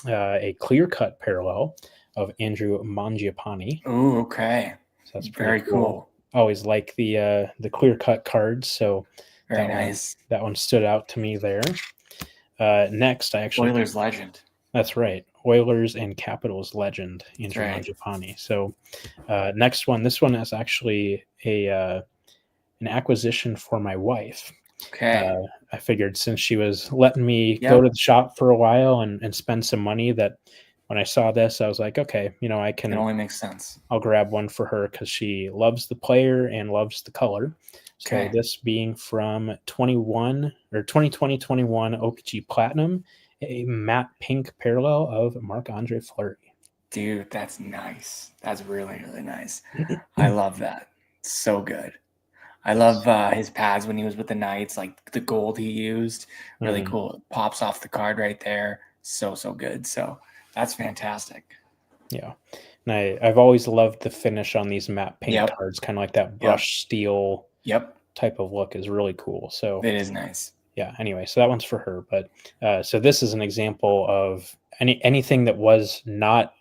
a clear-cut parallel of Andrew Mangiapane. Oh, okay. So that's very cool. Always like the clear-cut cards. So very nice. That one stood out to me there. Next, I actually Oilers legend. That's right. Oilers and Capitals legend, Andrew Mangiapane. So next one, this one is actually an acquisition for my wife. Okay. I figured since she was letting me go to the shop for a while and spend some money, that when I saw this, I was like, okay, I can. It only makes sense. I'll grab one for her because she loves the player and loves the color. So this being from 2020-21 OPG Platinum, a matte pink parallel of Marc-Andre Fleury. Dude, that's nice. That's really, really nice. I love that. So good. I love his pads when he was with the Knights, like the gold he used. Really cool. It pops off the card right there. So good. So that's fantastic. Yeah. And I've always loved the finish on these matte pink cards, kind of like that brush steel type of look is really cool. So it is nice. Yeah. Anyway, so that one's for her. But so this is an example of anything that was not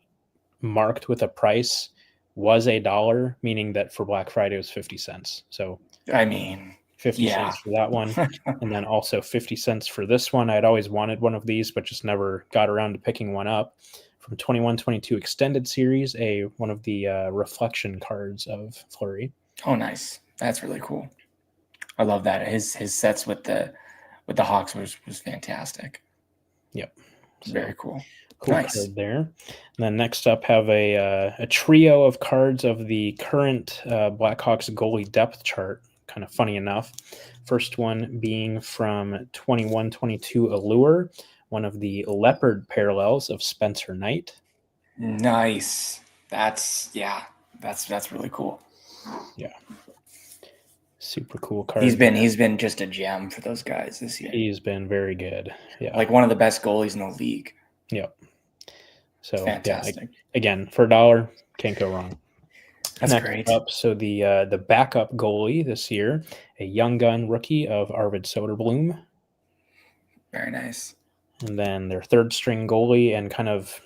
marked with a price was $1, meaning that for Black Friday it was 50 cents. So I mean, 50 cents for that one, and then also 50 cents for this one. I'd always wanted one of these, but just never got around to picking one up. From 21-22 Extended Series, one of the reflection cards of Fleury. Oh, nice. That's really cool. I love that. His sets with the Hawks was fantastic. Yep. So, very cool. Cool card there. And then next up, have a trio of cards of the current Blackhawks goalie depth chart. Kind of funny enough. First one being from 21-22 Allure, one of the leopard parallels of Spencer Knight. Nice. That's really cool. Yeah. Super cool card. He's been just a gem for those guys this year. He's been very good. Yeah. Like one of the best goalies in the league. Yep. So fantastic. Again, for $1, can't go wrong. That's Next great. Up, so the backup goalie this year, a young gun rookie of Arvid Soderblom. Very nice. And then their third string goalie, and kind of,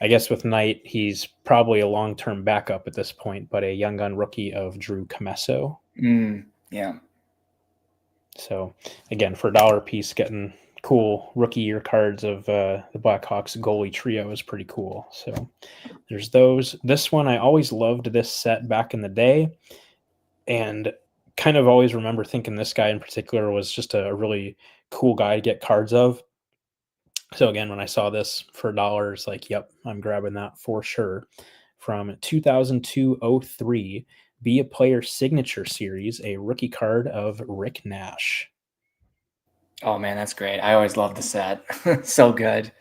I guess with Knight, he's probably a long-term backup at this point, but a young gun rookie of Drew Comesso. Yeah. So again, for $1 a piece, getting cool rookie year cards of the Blackhawks goalie trio is pretty cool. So there's those. This one, I always loved this set back in the day, and kind of always remember thinking this guy in particular was just a really cool guy to get cards of. So again, when I saw this for $1, like, yep, I'm grabbing that for sure. From 2002-03, Be a Player Signature Series, a rookie card of Rick Nash. Oh man, that's great. I always loved the set. So good.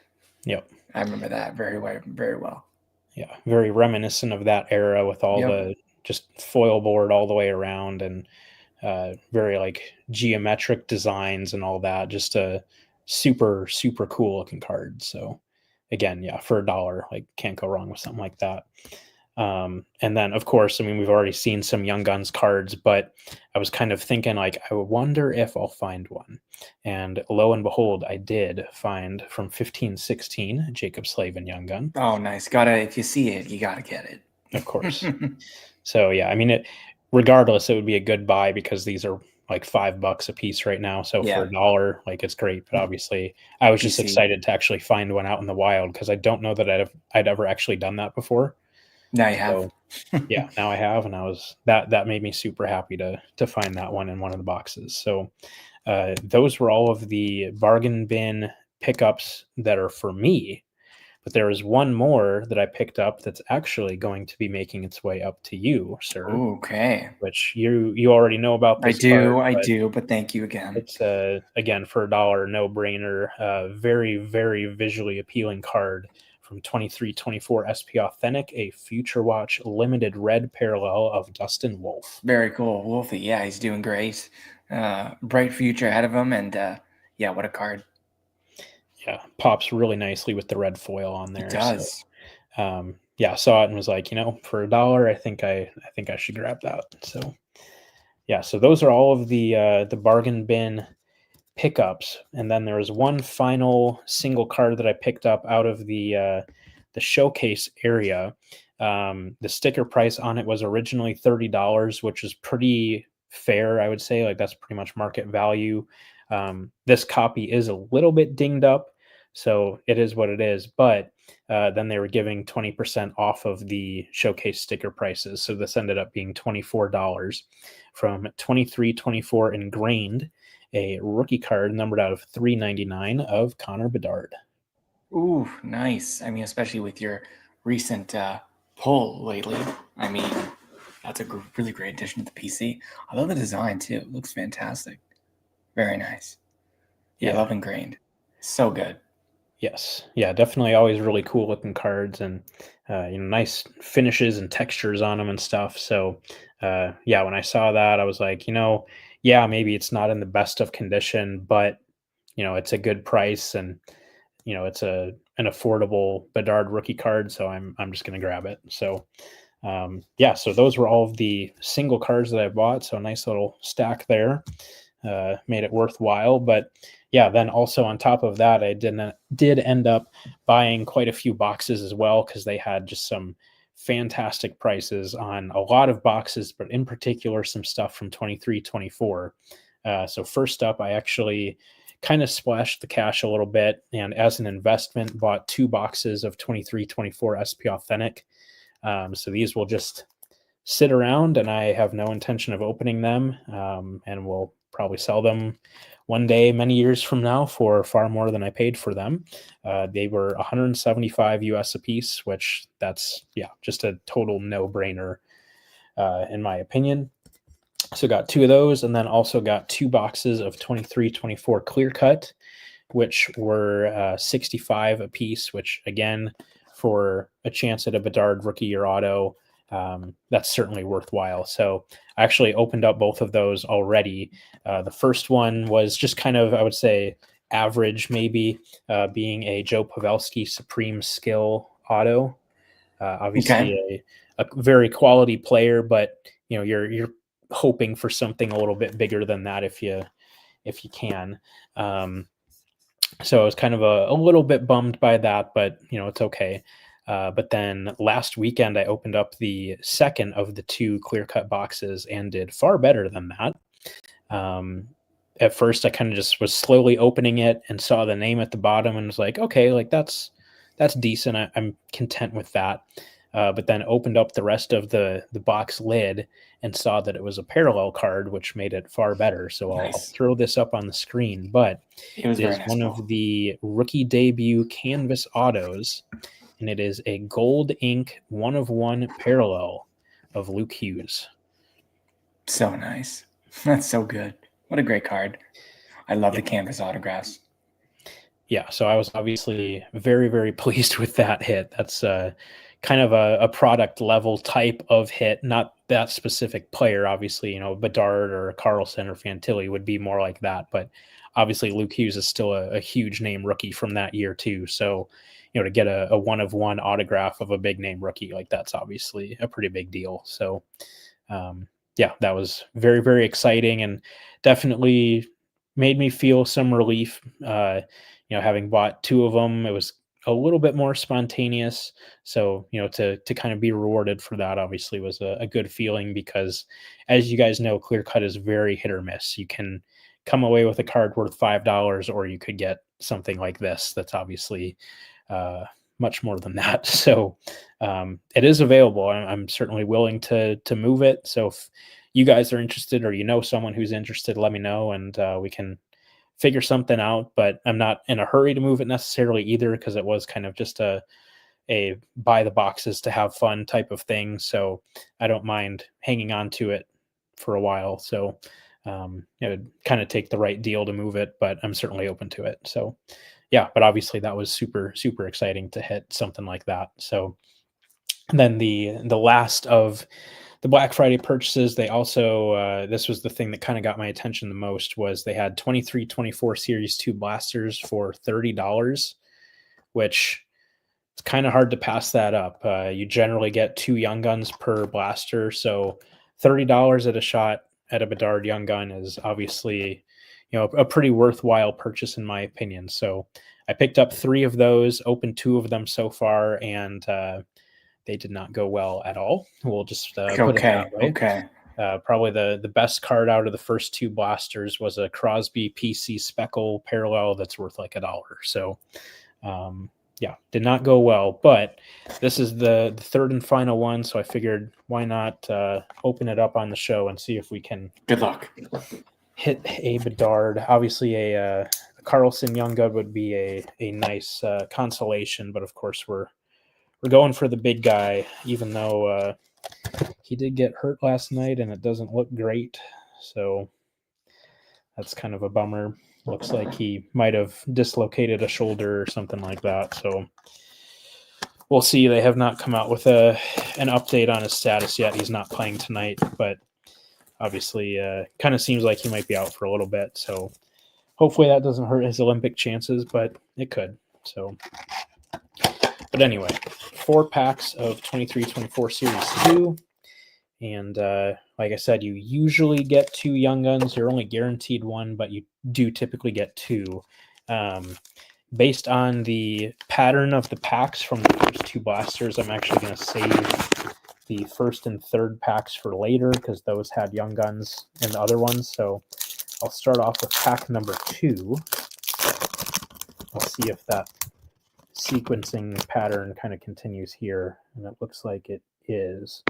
Yep. I remember that very well. Yeah, very reminiscent of that era with all the just foil board all the way around, and very like geometric designs and all that. Just a super cool looking card. So again, yeah, for $1, like, can't go wrong with something like that. And then of course, I mean, we've already seen some Young Guns cards, but I was kind of thinking, like, I wonder if I'll find one. And lo and behold, I did find from 15-16 Jacob Slavin Young Gun. Oh, nice. If you see it, you gotta get it. Of course. So yeah, I mean, regardless, it would be a good buy because these are like $5 a piece right now. So for $1, like, it's great. But obviously, I was just excited to actually find one out in the wild because I don't know that I'd ever actually done that before. Now you have. So, yeah, now I have, and that made me super happy to find that one in one of the boxes. So those were all of the bargain bin pickups that are for me. But there is one more that I picked up that's actually going to be making its way up to you, sir. Okay. Which you already know about this. I do, but thank you again. It's again, for $1, no brainer. Very, very visually appealing card from 23-24 SP Authentic, a Future Watch limited red parallel of Dustin Wolf. Very cool. Wolfie, yeah, he's doing great. Bright future ahead of him, and yeah, what a card. Yeah, pops really nicely with the red foil on there. It does. So, yeah, saw it and was like, for $1, I think I should grab that. So yeah, so those are all of the bargain bin pickups, and then there was one final single card that I picked up out of the showcase area. The sticker price on it was originally $30, which is pretty fair, I would say. Like, that's pretty much market value. This copy is a little bit dinged up, so it is what it is. But then they were giving 20% off of the showcase sticker prices, so this ended up being $24 from 23-24 Ingrained, a rookie card numbered out of 399 of Connor Bedard. Ooh, nice. I mean, especially with your recent pull lately. I mean, that's a really great addition to the PC. I love the design too. It looks fantastic. Very nice. Yeah, I love Ingrained. So good. Yes. Yeah, definitely always really cool looking cards, and nice finishes and textures on them and stuff. So yeah, when I saw that, I was like, yeah, maybe it's not in the best of condition, but it's a good price, and it's an affordable Bedard rookie card, so I'm just gonna grab it. So yeah, so those were all of the single cards that I bought. So a nice little stack there. Made it worthwhile. But yeah, then also on top of that, I did end up buying quite a few boxes as well, because they had just some fantastic prices on a lot of boxes, but in particular some stuff from 23-24. So first up, I actually kind of splashed the cash a little bit, and as an investment bought 2 boxes of 23-24 SP Authentic. So these will just sit around, and I have no intention of opening them, and we'll probably sell them one day many years from now for far more than I paid for them. They were $175 US a piece, which that's just a total no-brainer in my opinion. So got 2 of those, and then also got 2 boxes of 23-24 Clear Cut, which were 65 a piece, which again, for a chance at a Bedard rookie year auto, that's certainly worthwhile. So I actually opened up both of those already. The first one was just kind of, I would say, average, maybe, being a Joe Pavelski Supreme Skill auto. Obviously a very quality player, but you're hoping for something a little bit bigger than that if you can. So I was kind of a little bit bummed by that, but it's okay. But then last weekend, I opened up the second of the two clear cut boxes and did far better than that. At first, I kind of just was slowly opening it and saw the name at the bottom and was like, okay, like that's decent. I'm content with that. But then opened up the rest of the box lid and saw that it was a parallel card, which made it far better. So I'll Nice. throw this up on the screen, but It was it very is nice. one of the rookie debut canvas autos, and it is a gold ink 1/1 parallel of Luke Hughes. So nice. That's so good. What a great card. I love Yeah. the canvas autographs. Yeah, so I was obviously very, very pleased with that hit. That's kind of a product level type of hit, not that specific player. Obviously, Bedard or Carlson or Fantilli would be more like that. But obviously, Luke Hughes is still a huge name rookie from that year too. So, to get a 1/1 autograph of a big name rookie, like that's obviously a pretty big deal. So, yeah, that was very, very exciting and definitely made me feel some relief. Having bought two of them, it was a little bit more spontaneous. So, to kind of be rewarded for that obviously was a good feeling because, as you guys know, clear cut is very hit or miss. You can come away with a card worth $5, or you could get something like this that's obviously much more than that. So it is available. I'm certainly willing to move it. So if you guys are interested, or someone who's interested, let me know, and we can figure something out. But I'm not in a hurry to move it necessarily either, because it was kind of just a buy the boxes to have fun type of thing. So I don't mind hanging on to it for a while. So it would kind of take the right deal to move it, but I'm certainly open to it. So yeah, but obviously that was super, super exciting to hit something like that. So then the last of the Black Friday purchases, they also this was the thing that kind of got my attention the most, was they had 23-24 Series 2 blasters for $30, which it's kind of hard to pass that up. You generally get 2 Young Guns per blaster, so $30 at a shot at a Bedard Young Gun is obviously a pretty worthwhile purchase in my opinion. So I picked up 3 of those, opened 2 of them so far, and they did not go well at all. We'll just put it that way. Okay. Probably the best card out of the first 2 blasters was a Crosby PC Speckle parallel that's worth like $1. So yeah, did not go well, but this is the third and final one, so I figured why not open it up on the show and see if we can Good luck. hit a Bedard. Obviously a Carlson Young Gun would be a nice consolation, but of course we're going for the big guy, even though he did get hurt last night and it doesn't look great. So that's kind of a bummer. Looks like he might have dislocated a shoulder or something like that. So we'll see. They have not come out with an update on his status yet. He's not playing tonight, but obviously kind of seems like he might be out for a little bit. So hopefully that doesn't hurt his Olympic chances, but it could. So, but anyway, 4 packs of 23-24 Series 2. And like I said, you usually get 2 Young Guns. You're only guaranteed 1, but you do typically get 2. Based on the pattern of the packs from the first 2 blasters, I'm actually going to save the first and third packs for later, because those had Young Guns in the other ones. So I'll start off with pack number 2. I'll see if that sequencing pattern kind of continues here, and it looks like it is.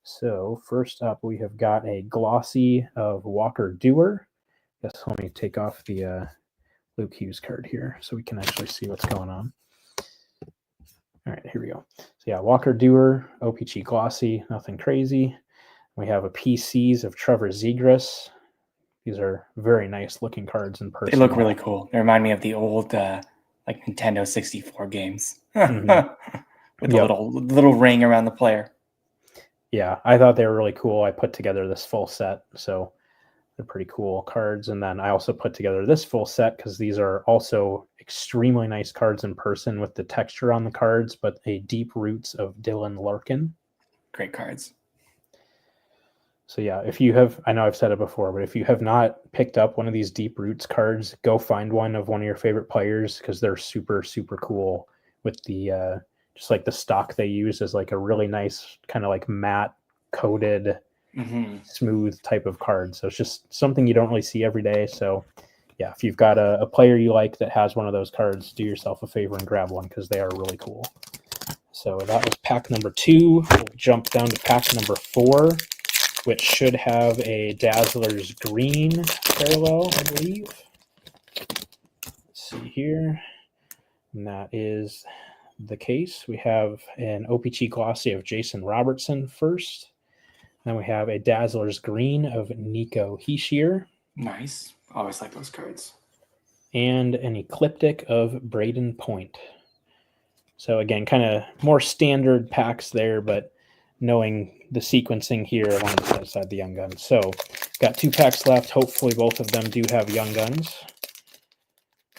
So first up, we have got a glossy of Walker Dewar. Guess let me take off the Luke Hughes card here so we can actually see what's going on. All right, here we go. So yeah, Walker Dewar, OPG glossy, nothing crazy. We have a PCs of Trevor Zegras. These are very nice looking cards in person. They look really cool. They remind me of the old like Nintendo 64 games with the little ring around the player. Yeah, I thought they were really cool. I put together this full set, so they're pretty cool cards. And then I also put together this full set because these are also extremely nice cards in person with the texture on the cards, but a deep roots of Dylan Larkin. Great cards. So yeah, if you have, I know I've said it before, but if you have not picked up one of these Deep Roots cards, go find one of one of your favorite players because they're super, super cool with the just like the stock they use is like a really nice kind of like matte coated, smooth type of card. So it's just something you don't really see every day. So yeah, if you've got a player you like that has one of those cards, do yourself a favor and grab one because they are really cool. So that was pack number 2. We'll jump down to pack number 4, which should have a Dazzler's Green parallel, I believe. Let's see here. And that is the case. We have an OPC Glossy of Jason Robertson first. Then we have a Dazzler's Green of Nico Hischier. Nice. Always like those cards. And an Ecliptic of Braden Point. So again, kind of more standard packs there, but knowing the sequencing here, I wanted to set aside the Young Guns. So got 2 packs left. Hopefully both of them do have Young Guns.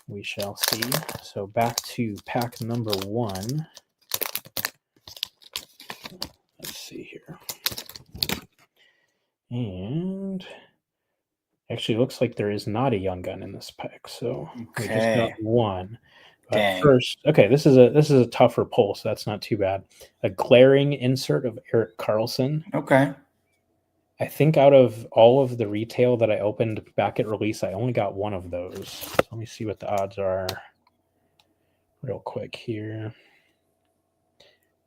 We shall see. So back to pack number 1. Let's see here. And actually looks like there is not a Young Gun in this pack. So we just got 1. First, okay, this is a tougher pull, so that's not too bad. A glaring insert of Erik Karlsson. Okay. I think out of all of the retail that I opened back at release, I only got 1 of those. So let me see what the odds are real quick here.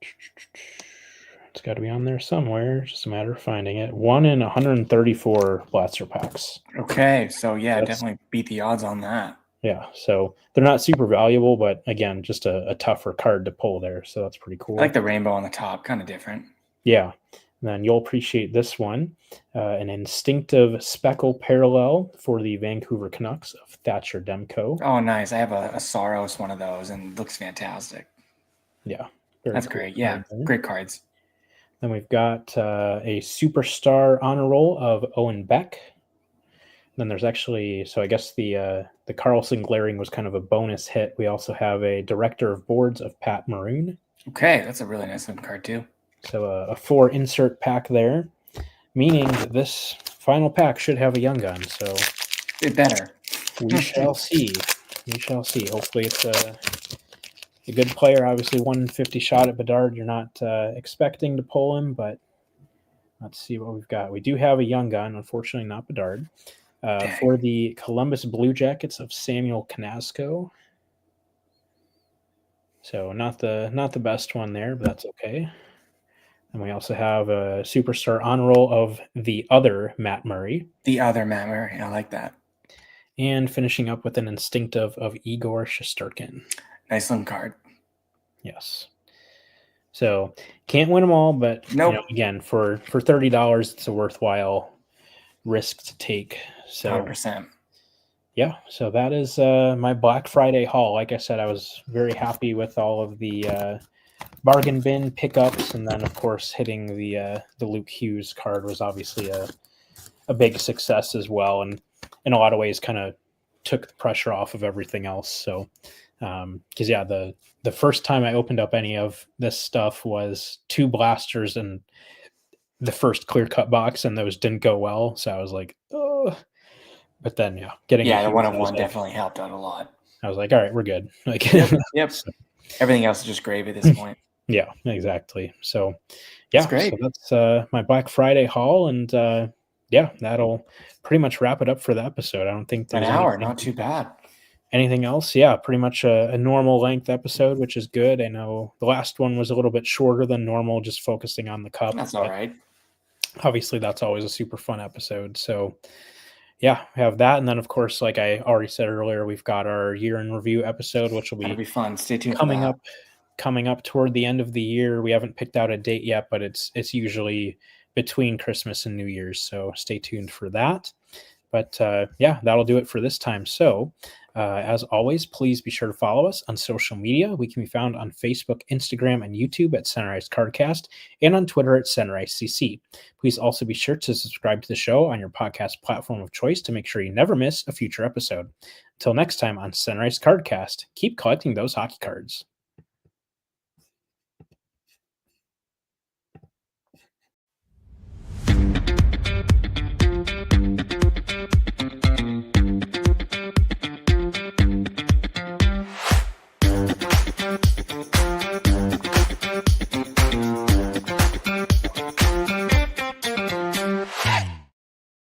It's got to be on there somewhere. Just a matter of finding it. 1 in 134 blaster packs. Okay, so yeah, definitely beat the odds on that. Yeah, so they're not super valuable, but again, just a tougher card to pull there. So that's pretty cool. I like the rainbow on the top, kind of different. Yeah. And then you'll appreciate this one. An Instinctive Speckle parallel for the Vancouver Canucks of Thatcher Demko. Oh, nice. I have a Saros one of those and it looks fantastic. Yeah. That's cool. Great. Yeah, great cards. Then we've got a Superstar honor roll of Owen Beck. Then there's actually, so I guess the Karlsson glaring was kind of a bonus hit. We also have a Director of Boards of Pat Maroon. Okay, that's a really nice looking card too. So a 4 insert pack there, meaning that this final pack should have a Young Gun. So it better. We shall see. We shall see. Hopefully it's a good player. Obviously 150 shot at Bedard. You're not expecting to pull him, but let's see what we've got. We do have a Young Gun, unfortunately not Bedard. For the Columbus Blue Jackets of Samuel Knazko. So not the best one there, but that's okay. And we also have a Superstar honor roll of the other Matt Murray. The other Matt Murray. I like that. And finishing up with an Instinctive of Igor Shesterkin. Nice looking card. Yes. So can't win them all, but nope. Again, for $30, it's a worthwhile risk to take. So 100%. Yeah, so that is my Black Friday haul. Like I said, I was very happy with all of the bargain bin pickups, and then of course hitting the Luke Hughes card was obviously a big success as well, and in a lot of ways kind of took the pressure off of everything else. So because the first time I opened up any of this stuff was 2 blasters and the first clear cut box, and those didn't go well. So I was like, oh, but then getting the 1-of-1 definitely helped out a lot. I was like, all right, we're good. Like, yep. So, everything else is just gravy at this point. Yeah, exactly. So yeah, that's great. So that's my Black Friday haul, and that'll pretty much wrap it up for the episode. I don't think there's an hour, not too bad. Anything else? Yeah, pretty much a normal length episode, which is good. I know the last one was a little bit shorter than normal, just focusing on the cup. That's all right. Obviously, that's always a super fun episode. So yeah, we have that. And then, of course, like I already said earlier, we've got our year in review episode, which will be fun. Stay tuned. Coming up toward the end of the year. We haven't picked out a date yet, but it's usually between Christmas and New Year's. So stay tuned for that. But that'll do it for this time. So as always, please be sure to follow us on social media. We can be found on Facebook, Instagram, and YouTube at Centerized Cardcast, and on Twitter at CenterizedCC. Please also be sure to subscribe to the show on your podcast platform of choice to make sure you never miss a future episode. Until next time on Centerized Cardcast, keep collecting those hockey cards.